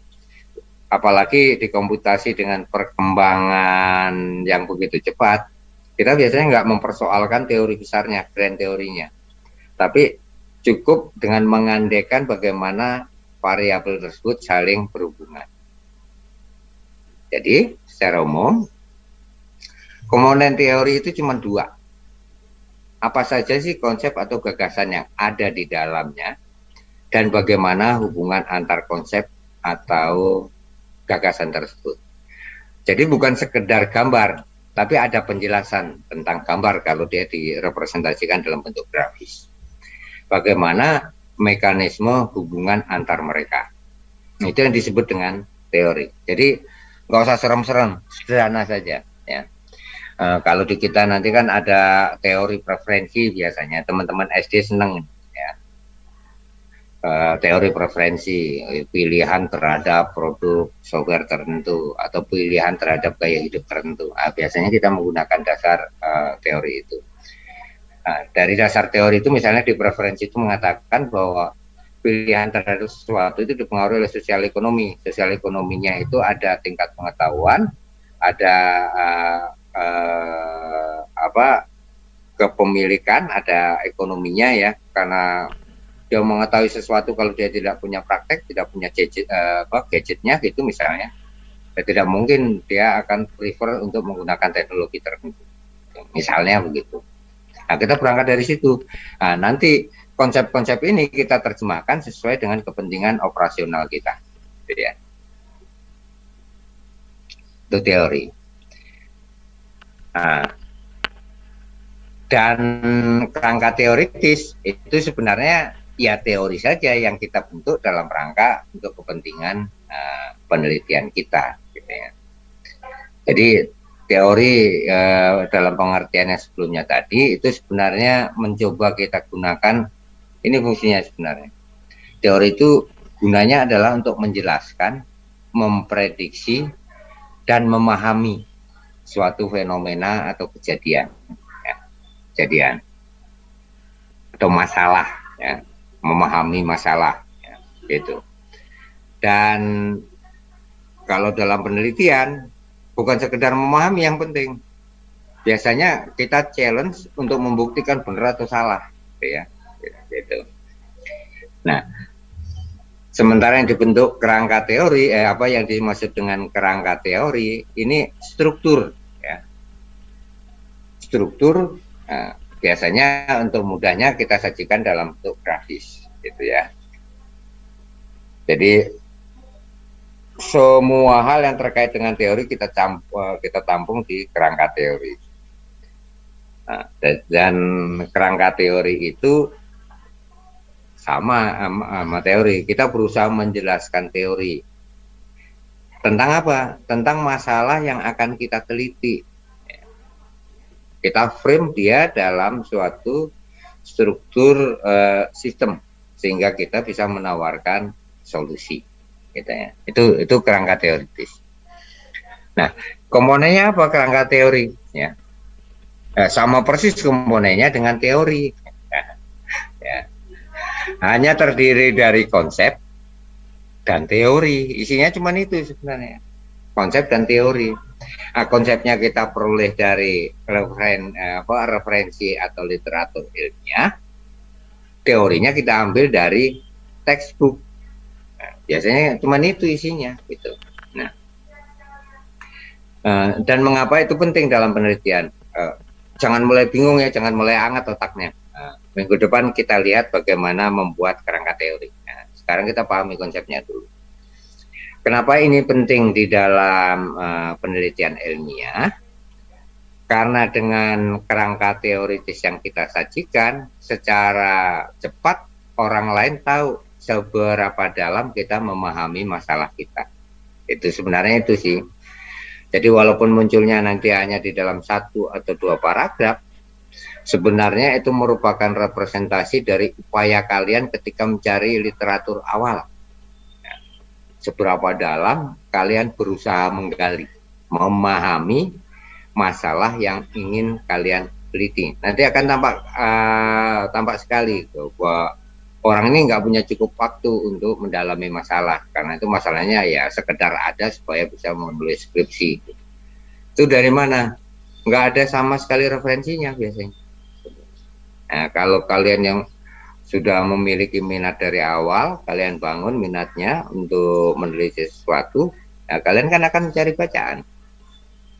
apalagi di komputasi dengan perkembangan yang begitu cepat, kita biasanya nggak mempersoalkan teori besarnya, grand teorinya. Tapi cukup dengan mengandaikan bagaimana variabel tersebut saling berhubungan. Jadi, secara umum, komponen teori itu cuma dua. Apa saja sih konsep atau gagasan yang ada di dalamnya, dan bagaimana hubungan antar konsep atau gagasan tersebut. Jadi bukan sekedar gambar, tapi ada penjelasan tentang gambar kalau dia direpresentasikan dalam bentuk grafis. Bagaimana mekanisme hubungan antar mereka. Itu yang disebut dengan teori. Jadi nggak usah serem-serem, sederhana saja. Ya. Kalau di kita nanti kan ada teori preferensi biasanya, teman-teman SD seneng. Ya. Teori preferensi, pilihan terhadap produk software tertentu, atau pilihan terhadap gaya hidup tertentu. Biasanya kita menggunakan dasar teori itu. Dari dasar teori itu misalnya di preferensi itu mengatakan bahwa pilihan terhadap sesuatu itu dipengaruhi oleh sosial ekonomi. Sosial ekonominya itu ada tingkat pengetahuan, ada kepemilikan, ada ekonominya ya, karena dia mengetahui sesuatu kalau dia tidak punya praktek, tidak punya gadgetnya gitu misalnya, ya tidak mungkin dia akan prefer untuk menggunakan teknologi tertentu, misalnya begitu. Nah, kita berangkat dari situ. Nah, nanti konsep-konsep ini kita terjemahkan sesuai dengan kepentingan operasional kita, gitu ya. Itu teori. Nah, dan kerangka teoritis itu sebenarnya ya teori saja yang kita bentuk dalam rangka untuk kepentingan penelitian kita, gitu ya. Jadi teori dalam pengertian yang sebelumnya tadi itu sebenarnya mencoba kita gunakan, ini fungsinya sebenarnya. Teori itu gunanya adalah untuk menjelaskan, memprediksi, dan memahami suatu fenomena atau kejadian, ya, kejadian atau masalah, ya, memahami masalah, ya, gitu. Dan kalau dalam penelitian bukan sekedar memahami yang penting. Biasanya kita challenge untuk membuktikan benar atau salah, gitu ya, gitu. Nah, sementara yang dibentuk kerangka teori, apa yang dimaksud dengan kerangka teori ini struktur, ya. Struktur biasanya untuk mudahnya kita sajikan dalam bentuk grafis, gitu ya. Jadi semua hal yang terkait dengan teori kita tampung di kerangka teori. Nah, dan kerangka teori itu sama teori. Kita berusaha menjelaskan teori tentang apa? Tentang masalah yang akan kita teliti. Kita frame dia dalam suatu struktur sistem sehingga kita bisa menawarkan solusi. Gitu ya. Itu kerangka teoritis. Nah, komponennya apa kerangka teori? Ya, sama persis komponennya dengan teori. Ya. Hanya terdiri dari konsep dan teori. Isinya cuma itu sebenarnya, konsep dan teori. Nah, konsepnya kita peroleh dari referensi atau literatur ilmiah. Teorinya kita ambil dari textbook. Biasanya cuma itu isinya, gitu. Nah, dan mengapa itu penting dalam penelitian? Jangan mulai bingung ya, jangan mulai hangat otaknya. Minggu depan kita lihat bagaimana membuat kerangka teori. Nah, sekarang kita pahami konsepnya dulu. Kenapa ini penting di dalam penelitian ilmiah? Karena dengan kerangka teoritis yang kita sajikan, secara cepat orang lain tahu seberapa dalam kita memahami masalah kita. Itu sebenarnya itu sih. Jadi walaupun munculnya nanti hanya di dalam 1 atau 2 paragraf, sebenarnya itu merupakan representasi dari upaya kalian ketika mencari literatur awal. Seberapa dalam kalian berusaha menggali, memahami masalah yang ingin kalian teliti. Nanti akan tampak sekali bahwa orang ini nggak punya cukup waktu untuk mendalami masalah, karena itu masalahnya ya sekedar ada supaya bisa menulis skripsi. Itu dari mana? Nggak ada sama sekali referensinya biasanya. Nah, kalau kalian yang sudah memiliki minat dari awal, kalian bangun minatnya untuk meneliti sesuatu, nah, kalian kan akan mencari bacaan.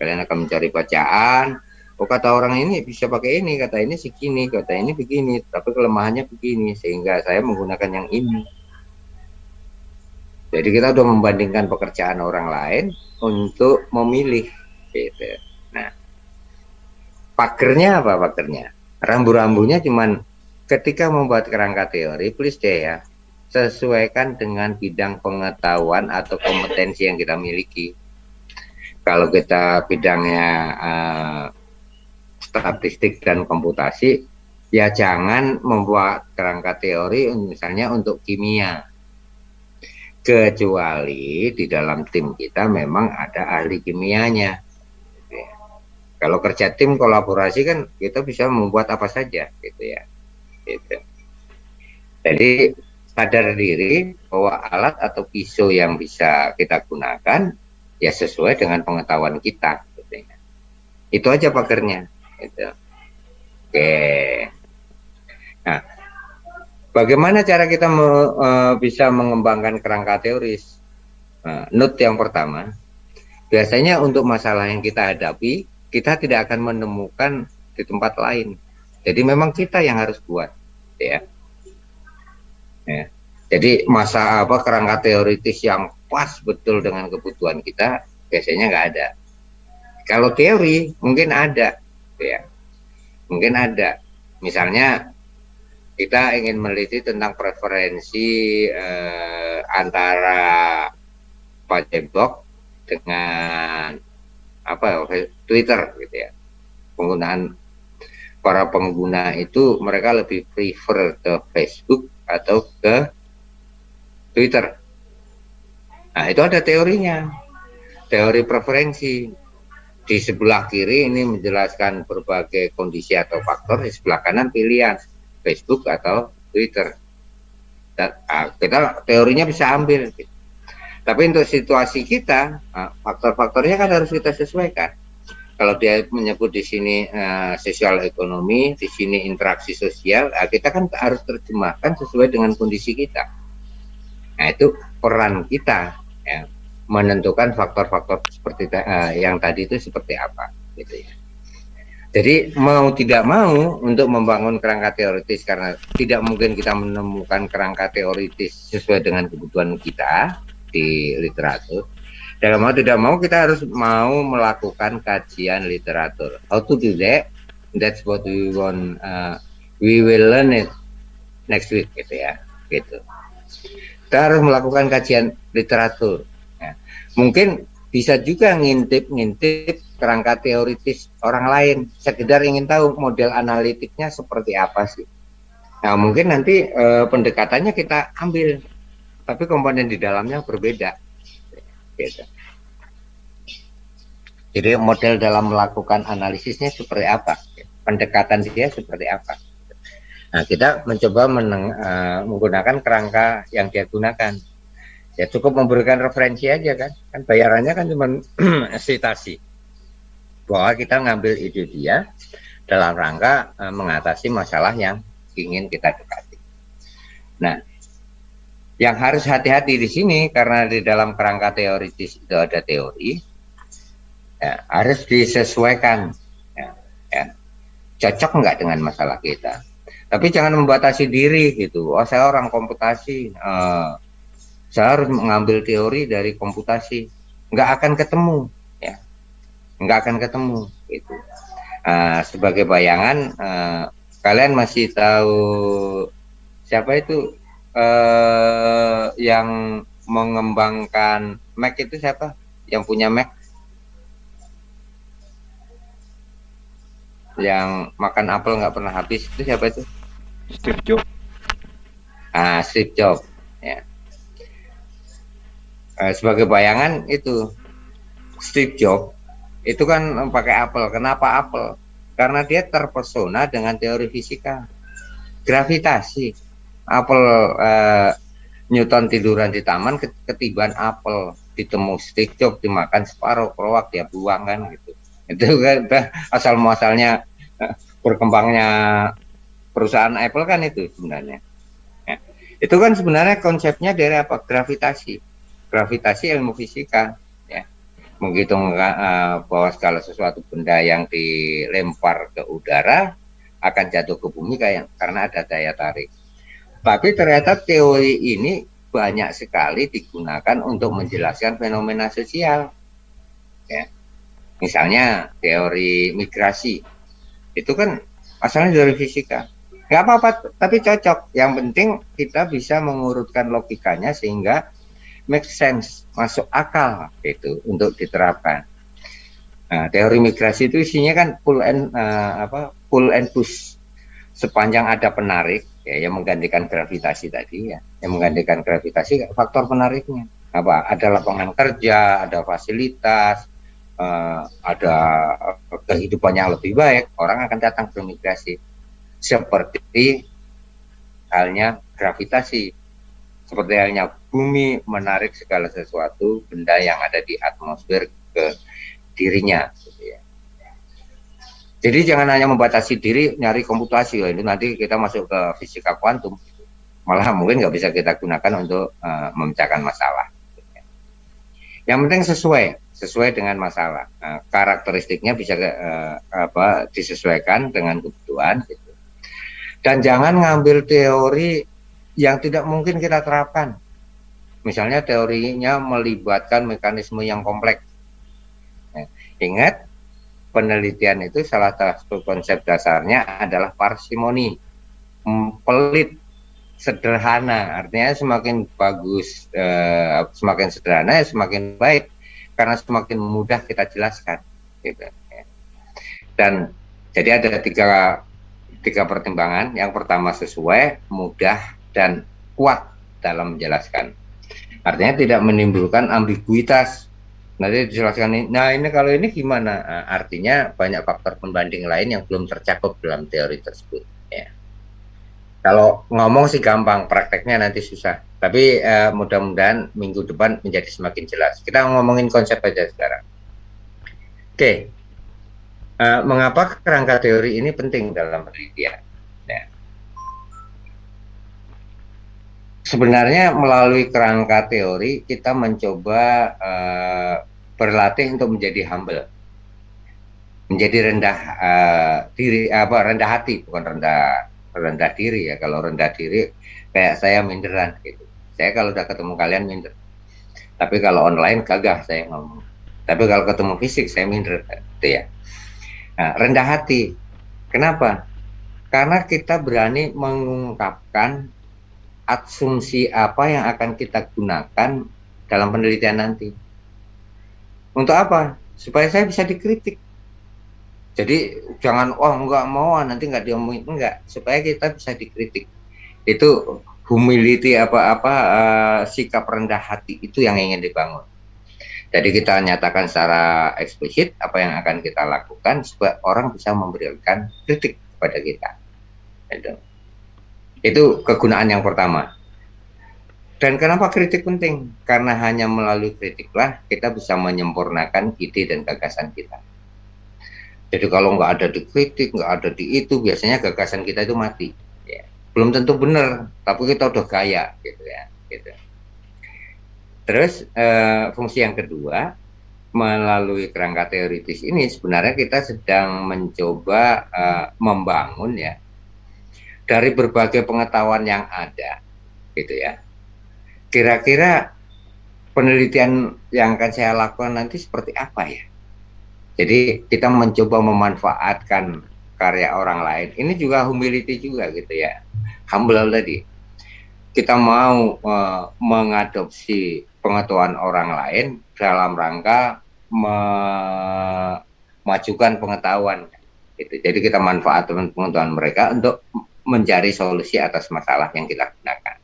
Kalian akan mencari bacaan, oh kata orang ini bisa pakai ini, kata ini segini, kata ini begini, tapi kelemahannya begini, sehingga saya menggunakan yang ini. Jadi kita sudah membandingkan pekerjaan orang lain untuk memilih. Gitu. Nah, pagernya apa pagernya? Rambu-rambunya cuman ketika membuat kerangka teori, please deh ya, sesuaikan dengan bidang pengetahuan atau kompetensi yang kita miliki. Kalau kita bidangnya statistik dan komputasi, ya jangan membuat kerangka teori misalnya untuk kimia. Kecuali di dalam tim kita memang ada ahli kimianya. Kalau kerja tim kolaborasi kan kita bisa membuat apa saja gitu ya. Gitu. Jadi sadar diri bahwa alat atau pisau yang bisa kita gunakan ya sesuai dengan pengetahuan kita. Gitu ya. Itu aja pagernya. Gitu. Oke. Nah, bagaimana cara kita bisa mengembangkan kerangka teoris? Nah, note yang pertama, biasanya untuk masalah yang kita hadapi, kita tidak akan menemukan di tempat lain. Jadi memang kita yang harus buat, ya. Ya. Jadi kerangka teoritis yang pas betul dengan kebutuhan kita biasanya nggak ada. Kalau teori mungkin ada, ya. Mungkin ada. Misalnya kita ingin meneliti tentang preferensi antara Facebook dengan Twitter gitu ya. Penggunaan para pengguna itu mereka lebih prefer ke Facebook atau ke Twitter. Nah, itu ada teorinya. Teori preferensi. Di sebelah kiri ini menjelaskan berbagai kondisi atau faktor, di sebelah kanan pilihan Facebook atau Twitter. Dan, kita teorinya bisa ambil. Tapi untuk situasi kita, faktor-faktornya kan harus kita sesuaikan. Kalau dia menyebut di sini sosial ekonomi, di sini interaksi sosial, kita kan harus terjemahkan sesuai dengan kondisi kita. Nah, itu peran kita ya, menentukan faktor-faktor seperti yang tadi itu seperti apa, gitu ya. Jadi mau tidak mau untuk membangun kerangka teoritis, karena tidak mungkin kita menemukan kerangka teoritis sesuai dengan kebutuhan kita di literatur. Dalam mau tidak mau kita harus mau melakukan kajian literatur. How to do that? That's what we want. We will learn it next week, gitu ya. Gitu. Kita harus melakukan kajian literatur. Ya. Mungkin bisa juga ngintip kerangka teoritis orang lain. Sekedar ingin tahu model analitiknya seperti apa sih. Nah, mungkin nanti pendekatannya kita ambil, tapi komponen di dalamnya berbeda. Gitu. Jadi model dalam melakukan analisisnya seperti apa, pendekatan dia seperti apa. Nah, kita mencoba menggunakan kerangka yang dia gunakan. Ya cukup memberikan referensi aja kan bayarannya kan cuma citasi bahwa kita ngambil ide dia dalam rangka mengatasi masalah yang ingin kita dekati. Nah, yang harus hati-hati di sini karena di dalam kerangka teoritis itu ada teori, ya, harus disesuaikan, ya. Cocok nggak dengan masalah kita. Tapi jangan membatasi diri gitu. Oh, saya orang komputasi, saya harus mengambil teori dari komputasi. Nggak akan ketemu, ya. Nggak akan ketemu gitu. Sebagai bayangan, kalian masih tahu siapa itu yang mengembangkan Mac itu siapa? Yang punya Mac? Yang makan apel nggak pernah habis itu siapa itu? Steve Jobs. Steve Jobs. Ya. Sebagai bayangan itu Steve Jobs itu kan pakai apel. Kenapa apel? Karena dia terpesona dengan teori fisika, gravitasi. Apel, Newton tiduran di taman ketiban apel, ditemu Steve Jobs dimakan separuh, keroak dia buang kan gitu. Itu kan asal muasalnya berkembangnya perusahaan Apple kan itu sebenarnya. Ya. Itu kan sebenarnya konsepnya dari apa? Gravitasi ilmu fisika. Ya. Menghitung bahwa segala sesuatu benda yang dilempar ke udara akan jatuh ke bumi karena ada daya tarik. Tapi ternyata teori ini banyak sekali digunakan untuk menjelaskan fenomena sosial. Ya. Misalnya teori migrasi, itu kan asalnya dari fisika. Nggak apa-apa, tapi cocok. Yang penting kita bisa mengurutkan logikanya sehingga make sense, masuk akal gitu untuk diterapkan. Nah, teori migrasi itu isinya kan pull and push. Sepanjang ada penarik, ya, yang menggantikan gravitasi tadi, ya, yang menggantikan gravitasi faktor penariknya apa? Ada lapangan kerja, ada fasilitas, ada kehidupan yang lebih baik, orang akan datang bermigrasi. Seperti halnya gravitasi, seperti halnya bumi menarik segala sesuatu benda yang ada di atmosfer ke dirinya. Gitu ya. Jadi jangan hanya membatasi diri nyari komputasi, itu nanti kita masuk ke fisika kuantum, malah mungkin nggak bisa kita gunakan untuk memecahkan masalah. Yang penting sesuai dengan masalah. Karakteristiknya bisa disesuaikan dengan kebutuhan gitu. Dan jangan ngambil teori yang tidak mungkin kita terapkan. Misalnya teorinya melibatkan mekanisme yang kompleks. Ingat, penelitian itu salah satu konsep dasarnya adalah parsimoni, pelit, sederhana. Artinya semakin bagus, semakin sederhana ya semakin baik, karena semakin mudah kita jelaskan gitu. Dan jadi ada tiga pertimbangan. Yang pertama sesuai, mudah, dan kuat dalam menjelaskan. Artinya tidak menimbulkan ambiguitas. Nanti dijelaskan, nah ini kalau ini gimana? Artinya banyak faktor pembanding lain yang belum tercakup dalam teori tersebut. Ya. Kalau ngomong sih gampang, prakteknya nanti susah. Tapi mudah-mudahan minggu depan menjadi semakin jelas. Kita ngomongin konsep aja sekarang. Oke. Mengapa kerangka teori ini penting dalam penelitian? Ya. Sebenarnya melalui kerangka teori kita mencoba berlatih untuk menjadi humble, menjadi rendah rendah hati, bukan rendah diri ya. Kalau rendah diri kayak saya minderan gitu. Saya kalau udah ketemu kalian minder. Tapi kalau online gagah saya ngomong. Tapi kalau ketemu fisik saya minder gitu ya. Nah, rendah hati. Kenapa? Karena kita berani mengungkapkan asumsi apa yang akan kita gunakan dalam penelitian nanti. Untuk apa? Supaya saya bisa dikritik. Jadi jangan enggak mau nanti enggak diomongin, enggak, supaya kita bisa dikritik. Itu humility sikap rendah hati itu yang ingin dibangun. Jadi kita nyatakan secara eksplisit apa yang akan kita lakukan supaya orang bisa memberikan kritik kepada kita. Itu kegunaan yang pertama. Dan kenapa kritik penting? Karena hanya melalui kritiklah kita bisa menyempurnakan ide dan gagasan kita. Jadi kalau nggak ada dikritik, nggak ada di itu, biasanya gagasan kita itu mati. Ya. Belum tentu benar, tapi kita udah gaya, gitu ya. Gitu. Terus fungsi yang kedua, melalui kerangka teoritis ini sebenarnya kita sedang mencoba membangun ya dari berbagai pengetahuan yang ada, gitu ya. Kira-kira penelitian yang akan saya lakukan nanti seperti apa ya? Jadi kita mencoba memanfaatkan karya orang lain. Ini juga humility juga gitu ya. Humble tadi. Kita mau mengadopsi pengetahuan orang lain dalam rangka memajukan pengetahuan. Gitu. Jadi kita manfaatkan pengetahuan mereka untuk mencari solusi atas masalah yang kita gunakan.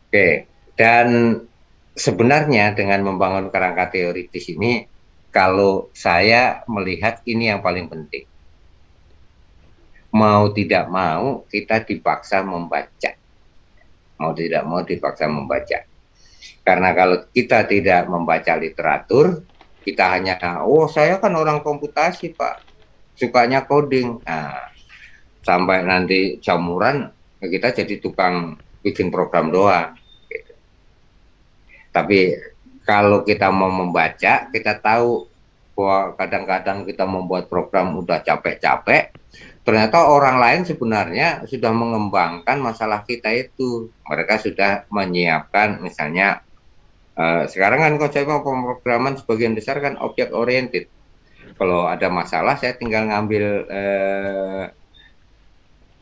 Oke, dan sebenarnya dengan membangun kerangka teoritis ini, kalau saya melihat ini yang paling penting. Mau tidak mau kita dipaksa membaca. Mau tidak mau dipaksa membaca. Karena kalau kita tidak membaca literatur, kita hanya, oh saya kan orang komputasi Pak, sukanya coding. Nah, sampai nanti jamuran, kita jadi tukang bikin program doang. Gitu. Tapi kalau kita mau membaca, kita tahu bahwa kadang-kadang kita membuat program udah capek-capek, ternyata orang lain sebenarnya sudah mengembangkan masalah kita itu. Mereka sudah menyiapkan, misalnya sekarang kan konsep pemrograman sebagian besar kan objek oriented. Kalau ada masalah saya tinggal ngambil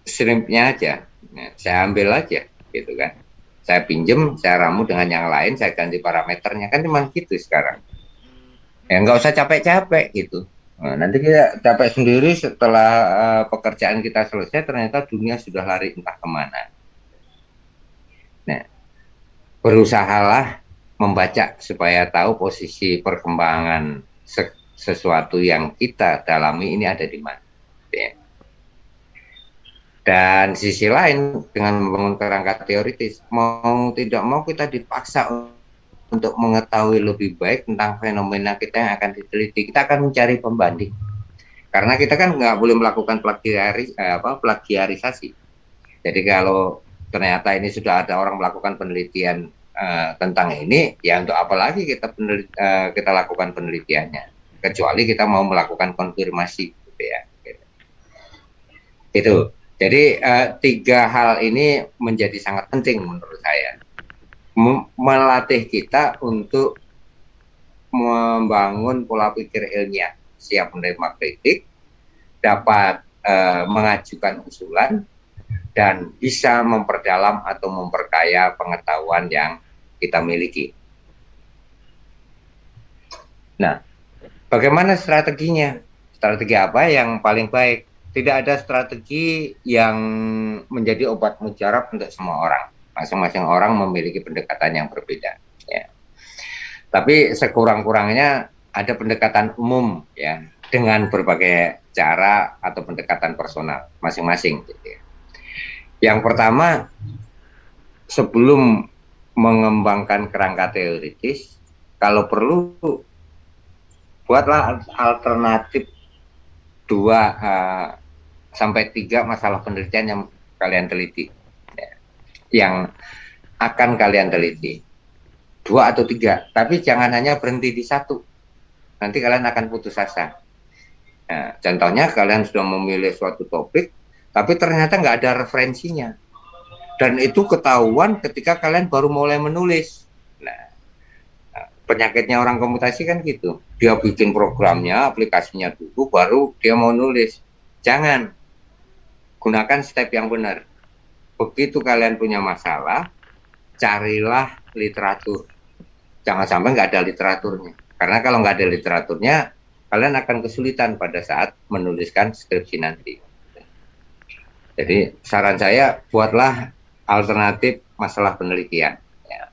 shrimpnya aja, saya ambil aja, gitu kan. Saya pinjem, saya ramu dengan yang lain, saya ganti parameternya, kan cuma gitu sekarang. Ya nggak usah capek-capek gitu. Nah, nanti kita capek sendiri setelah pekerjaan kita selesai, ternyata dunia sudah lari entah kemana. Nah, berusahalah membaca supaya tahu posisi perkembangan sesuatu yang kita dalami ini ada di mana. Ya. Dan sisi lain, dengan membangun kerangka teoritis, mau tidak mau kita dipaksa untuk mengetahui lebih baik tentang fenomena kita yang akan diteliti. Kita akan mencari pembanding. Karena kita kan nggak boleh melakukan plagiarisasi. Jadi kalau ternyata ini sudah ada orang melakukan penelitian tentang ini, ya untuk apa lagi kita lakukan penelitiannya? Kecuali kita mau melakukan konfirmasi, gitu ya. Itu. Jadi 3 hal ini menjadi sangat penting menurut saya. Melatih kita untuk membangun pola pikir ilmiah, siap menerima kritik, dapat mengajukan usulan, dan bisa memperdalam atau memperkaya pengetahuan yang kita miliki. Nah, bagaimana strateginya? Strategi apa yang paling baik? Tidak ada strategi yang menjadi obat mujarab untuk semua orang. Masing-masing orang memiliki pendekatan yang berbeda. Ya. Tapi sekurang-kurangnya ada pendekatan umum ya, dengan berbagai cara atau pendekatan personal masing-masing. Gitu ya. Yang pertama, sebelum mengembangkan kerangka teoritis, kalau perlu buatlah alternatif 2 sampai 3 masalah penelitian yang kalian teliti, ya, yang akan kalian teliti, 2 atau 3, tapi jangan hanya berhenti di 1, nanti kalian akan putus asa. Nah, contohnya kalian sudah memilih suatu topik, tapi ternyata nggak ada referensinya, dan itu ketahuan ketika kalian baru mulai menulis. Nah, penyakitnya orang komputasi kan gitu, dia bikin programnya, aplikasinya dulu, baru dia mau nulis. Jangan, gunakan step yang benar. Begitu kalian punya masalah, carilah literatur. Jangan sampai nggak ada literaturnya. Karena kalau nggak ada literaturnya, kalian akan kesulitan pada saat menuliskan skripsi nanti. Jadi saran saya, buatlah alternatif masalah penelitian. Ya.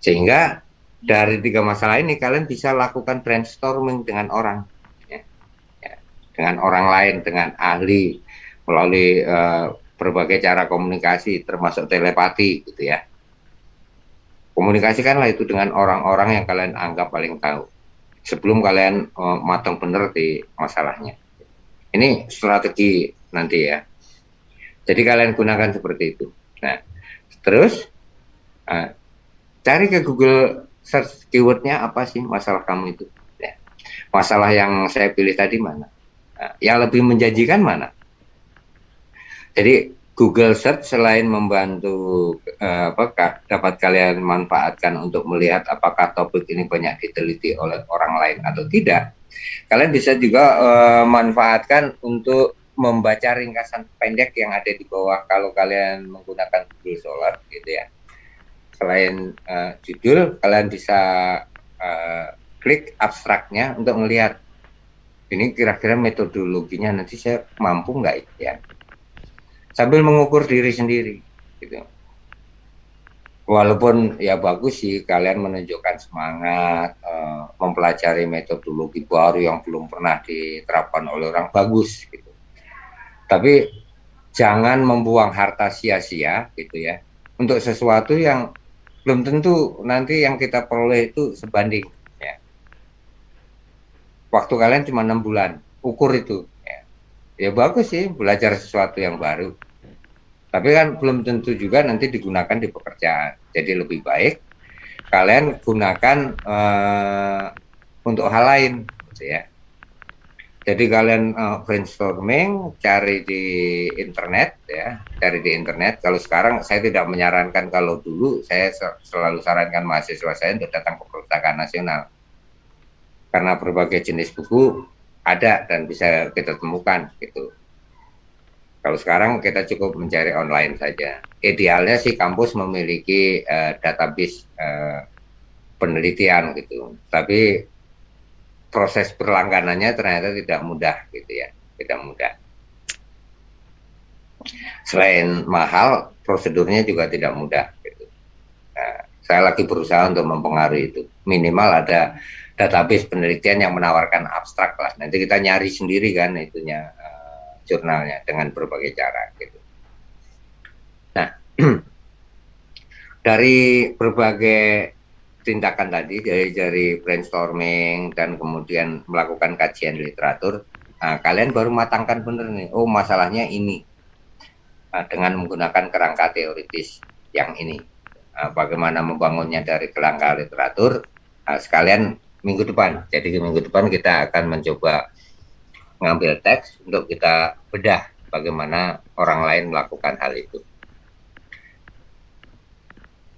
Sehingga dari 3 masalah ini kalian bisa lakukan brainstorming dengan orang. Ya. Ya. Dengan orang lain, dengan ahli, melalui berbagai cara komunikasi, termasuk telepati, gitu ya. Komunikasikanlah itu dengan orang-orang yang kalian anggap paling tahu, sebelum kalian matang benar di masalahnya. Ini strategi nanti ya. Jadi kalian gunakan seperti itu. Nah, terus cari ke Google search keywordnya apa sih masalah kamu itu. Ya. Masalah yang saya pilih tadi mana? Nah, yang lebih menjanjikan mana? Jadi Google Search selain membantu dapat kalian manfaatkan untuk melihat apakah topik ini banyak diteliti oleh orang lain atau tidak, kalian bisa juga manfaatkan untuk membaca ringkasan pendek yang ada di bawah kalau kalian menggunakan Google Scholar gitu ya. Selain judul, kalian bisa klik abstraknya untuk melihat ini kira-kira metodologinya nanti saya mampu nggak ya, sambil mengukur diri sendiri gitu. Walaupun ya bagus sih kalian menunjukkan semangat mempelajari metodologi baru yang belum pernah diterapkan oleh orang, bagus gitu. Tapi jangan membuang harta sia-sia gitu ya untuk sesuatu yang belum tentu nanti yang kita peroleh itu sebanding ya. Waktu kalian cuma 6 bulan, ukur itu ya. Ya bagus sih belajar sesuatu yang baru, tapi kan belum tentu juga nanti digunakan di pekerjaan. Jadi lebih baik kalian gunakan untuk hal lain gitu ya. Jadi kalian brainstorming, cari di internet ya, cari di internet. Kalau sekarang saya tidak menyarankan, kalau dulu saya selalu sarankan mahasiswa saya untuk datang ke Perpustakaan Nasional. Karena berbagai jenis buku ada dan bisa kita temukan gitu. Kalau sekarang kita cukup mencari online saja. Idealnya sih kampus memiliki database penelitian gitu. Tapi proses berlangganannya ternyata tidak mudah gitu ya, tidak mudah. Selain mahal, prosedurnya juga tidak mudah gitu. Nah, saya lagi berusaha untuk mempengaruhi itu. Minimal ada database penelitian yang menawarkan abstrak lah. Nanti kita nyari sendiri kan itunya jurnalnya dengan berbagai cara gitu. Nah, dari berbagai tindakan tadi, dari brainstorming dan kemudian melakukan kajian literatur, nah, kalian baru matangkan bener nih, oh masalahnya ini, dengan menggunakan kerangka teoritis yang ini. Bagaimana membangunnya dari kerangka literatur, sekalian minggu depan. Jadi minggu depan kita akan mencoba ngambil teks untuk kita bedah bagaimana orang lain melakukan hal itu.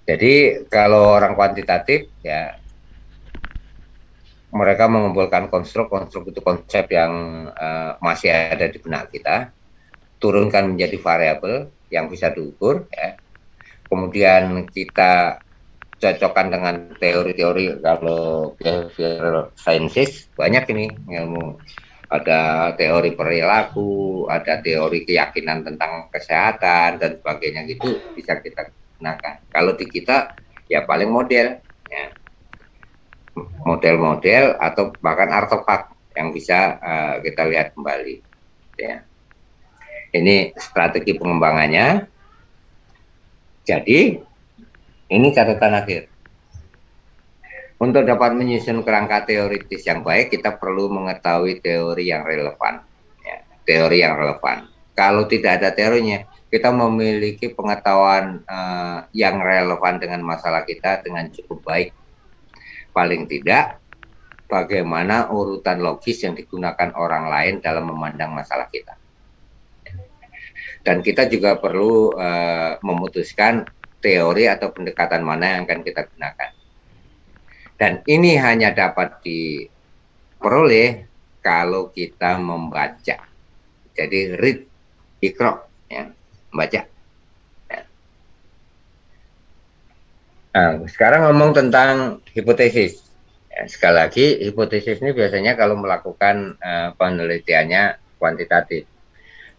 Jadi kalau orang kuantitatif ya mereka mengumpulkan konstruk itu konsep yang masih ada di benak kita, turunkan menjadi variabel yang bisa diukur ya. Kemudian kita cocokkan dengan teori-teori, kalau behavioral sciences banyak ini ilmu, ada teori perilaku, ada teori keyakinan tentang kesehatan dan sebagainya gitu, bisa kita gunakan. Kalau di kita ya paling model ya, model-model atau bahkan artefak yang bisa kita lihat kembali ya. Ini strategi pengembangannya. Jadi ini catatan akhir. Untuk dapat menyusun kerangka teoritis yang baik, kita perlu mengetahui teori yang relevan ya, teori yang relevan. Kalau tidak ada teorinya, kita memiliki pengetahuan yang relevan dengan masalah kita dengan cukup baik. Paling tidak, bagaimana urutan logis yang digunakan orang lain dalam memandang masalah kita. Dan kita juga perlu memutuskan teori atau pendekatan mana yang akan kita gunakan. Dan ini hanya dapat diperoleh kalau kita membaca. Jadi read, ikro, ya, membaca. Ya. Nah, sekarang ngomong tentang hipotesis. Ya, sekali lagi, hipotesis ini biasanya kalau melakukan penelitiannya kuantitatif.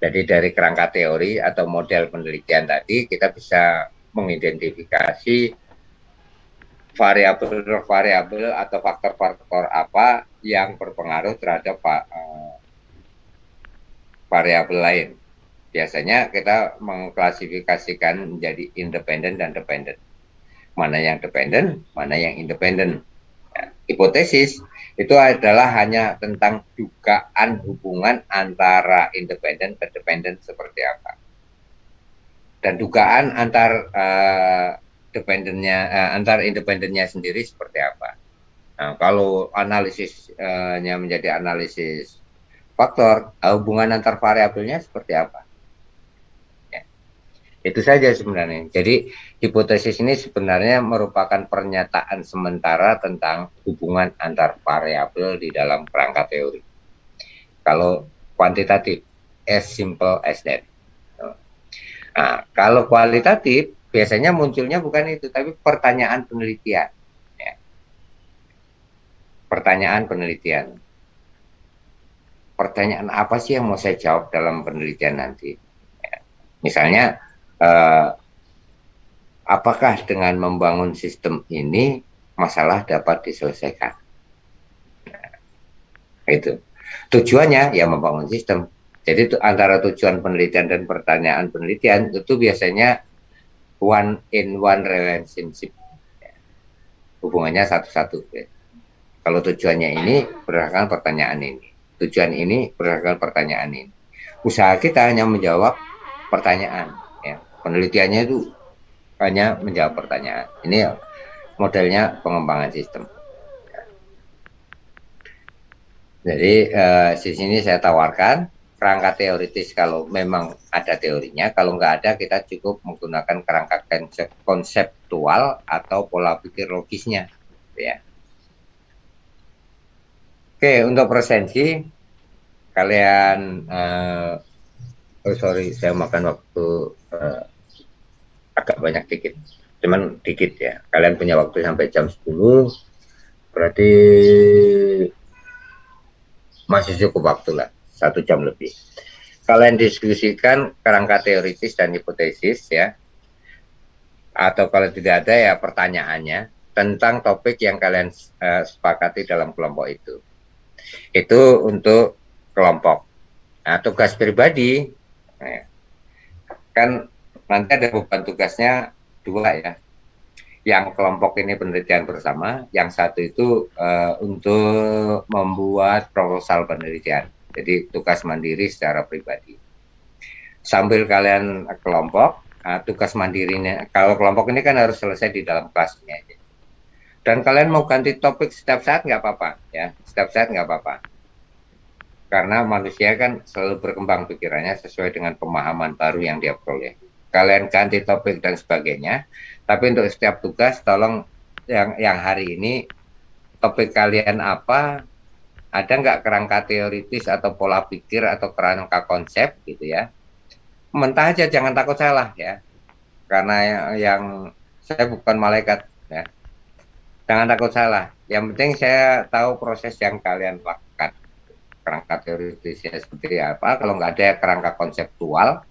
Jadi dari kerangka teori atau model penelitian tadi, kita bisa mengidentifikasi variabel-variabel atau faktor-faktor apa yang berpengaruh terhadap variabel lain. Biasanya kita mengklasifikasikan menjadi independen dan dependen. Mana yang dependen, mana yang independen. Ya, hipotesis itu adalah hanya tentang dugaan hubungan antara independen dan dependen seperti apa. Dan dugaan antar antar independennya sendiri seperti apa. Nah, kalau analisisnya menjadi analisis faktor, hubungan antar variabelnya seperti apa. Ya, itu saja sebenarnya. Jadi hipotesis ini sebenarnya merupakan pernyataan sementara tentang hubungan antar variabel di dalam kerangka teori. Kalau kuantitatif, as simple as that. Nah, kalau kualitatif, biasanya munculnya bukan itu, tapi pertanyaan penelitian. Ya. Pertanyaan penelitian. Pertanyaan apa sih yang mau saya jawab dalam penelitian nanti? Ya. Misalnya, apakah dengan membangun sistem ini masalah dapat diselesaikan? Nah, itu. Tujuannya ya membangun sistem. Jadi antara tujuan penelitian dan pertanyaan penelitian itu biasanya one in one relationship. Hubungannya satu-satu. Kalau tujuannya ini berdasarkan pertanyaan ini. Tujuan ini berdasarkan pertanyaan ini. Usaha kita hanya menjawab pertanyaan. Ya. Penelitiannya itu hanya menjawab pertanyaan. Ini modelnya pengembangan sistem. Jadi di sini saya tawarkan kerangka teoritis kalau memang ada teorinya, kalau nggak ada kita cukup menggunakan kerangka konseptual atau pola pikir logisnya. Ya. Oke, untuk presensi kalian, sorry saya makan waktu agak banyak dikit, cuman dikit ya. Kalian punya waktu sampai jam 10, berarti masih cukup waktu lah. 1 jam lebih. Kalian diskusikan kerangka teoritis dan hipotesis ya. Atau kalau tidak ada ya pertanyaannya tentang topik yang kalian sepakati dalam kelompok itu. Itu untuk kelompok. Nah, tugas pribadi kan nanti ada beban tugasnya 2 ya. Yang kelompok ini penelitian bersama, yang satu itu untuk membuat proposal penelitian. Jadi tugas mandiri secara pribadi. Sambil kalian kelompok, tugas mandirinya, kalau kelompok ini kan harus selesai di dalam kelas ini aja. Dan kalian mau ganti topik setiap saat nggak apa-apa, ya, setiap saat nggak apa-apa. Karena manusia kan selalu berkembang pikirannya sesuai dengan pemahaman baru yang dia peroleh. Kalian ganti topik dan sebagainya, tapi untuk setiap tugas tolong yang hari ini topik kalian apa? Ada nggak kerangka teoritis atau pola pikir atau kerangka konsep gitu ya. Mentah aja, jangan takut salah ya. Karena yang saya bukan malaikat ya. Jangan takut salah. Yang penting saya tahu proses yang kalian lakukan. Kerangka teoritisnya seperti apa. Kalau nggak ada kerangka konseptual.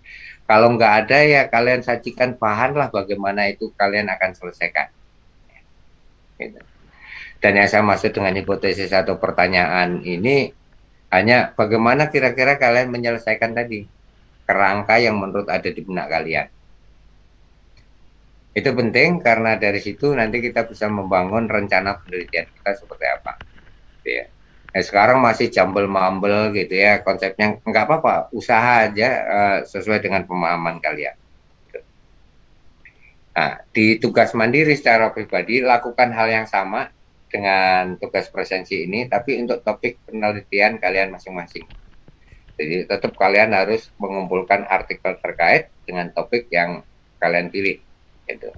Kalau nggak ada ya kalian sajikan bahan lah bagaimana itu kalian akan selesaikan. Gitu. Dan yang saya maksud dengan hipotesis atau pertanyaan ini hanya bagaimana kira-kira kalian menyelesaikan tadi kerangka yang menurut ada di benak kalian. Itu penting karena dari situ nanti kita bisa membangun rencana penelitian kita seperti apa. Gitu ya. Nah, sekarang masih jambel-mambel gitu ya konsepnya, nggak apa-apa, usaha aja sesuai dengan pemahaman kalian. Gitu. Nah, di tugas mandiri secara pribadi lakukan hal yang sama dengan tugas presensi ini, tapi untuk topik penelitian kalian masing-masing. Jadi tetap kalian harus mengumpulkan artikel terkait dengan topik yang kalian pilih. Gitu.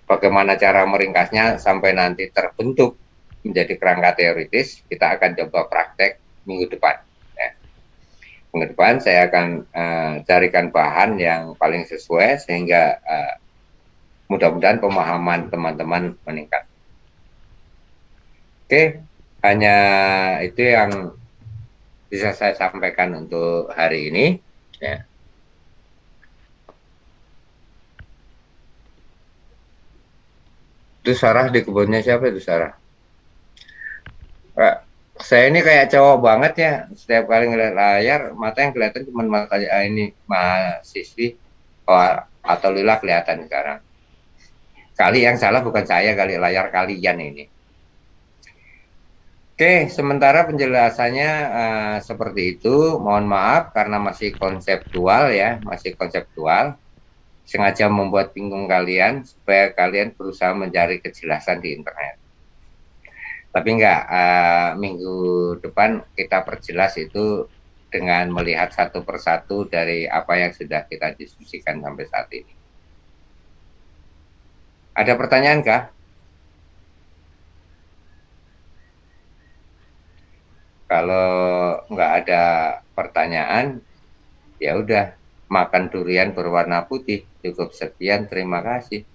Bagaimana cara meringkasnya sampai nanti terbentuk menjadi kerangka teoritis, kita akan coba praktek minggu depan. Ya. Minggu depan saya akan carikan bahan yang paling sesuai sehingga mudah-mudahan pemahaman teman-teman meningkat. Oke, hanya itu yang bisa saya sampaikan untuk hari ini. Ya. Itu Sarah di kebunnya siapa itu Sarah? Saya ini kayak cowok banget ya. Setiap kali ngeliat layar, mata yang kelihatan cuma mata ini mahasiswi. Atau Lila kelihatan sekarang. Kali yang salah bukan saya, kali layar kalian ini. Oke, sementara penjelasannya seperti itu. Mohon maaf karena masih konseptual ya, masih konseptual. Sengaja membuat bingung kalian supaya kalian berusaha mencari kejelasan di internet. Tapi enggak, minggu depan kita perjelas itu dengan melihat satu persatu dari apa yang sudah kita diskusikan sampai saat ini. Ada pertanyaan kah? Kalau nggak ada pertanyaan, ya udah, makan durian berwarna putih. Cukup sekian, terima kasih.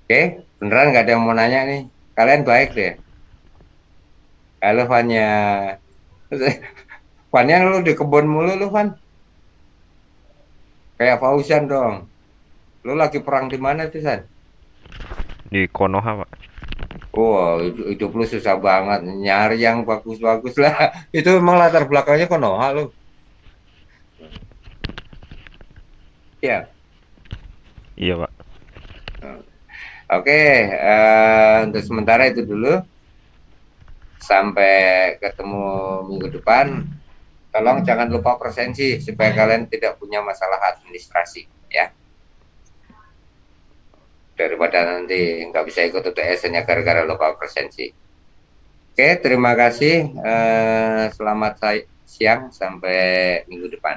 Oke, beneran nggak ada yang mau nanya nih. Kalian baik deh. Halo Vanya. Vanya, lu di kebun mulu lu, Van. Kayak Fauzan dong. Lu lagi perang di mana tuh, San? Di Konoha, Pak. Oh, hidup lu susah banget. Nyari yang bagus-bagus lah. Itu memang latar belakangnya Konoha lu. Ya. Iya, Pak. Oke, untuk sementara itu dulu. Sampai ketemu minggu depan. Tolong jangan lupa presensi supaya kalian tidak punya masalah administrasi, ya. Daripada nanti nggak bisa ikut UTS-nya gara-gara lupa presensi. Oke, terima kasih. Selamat siang, sampai minggu depan.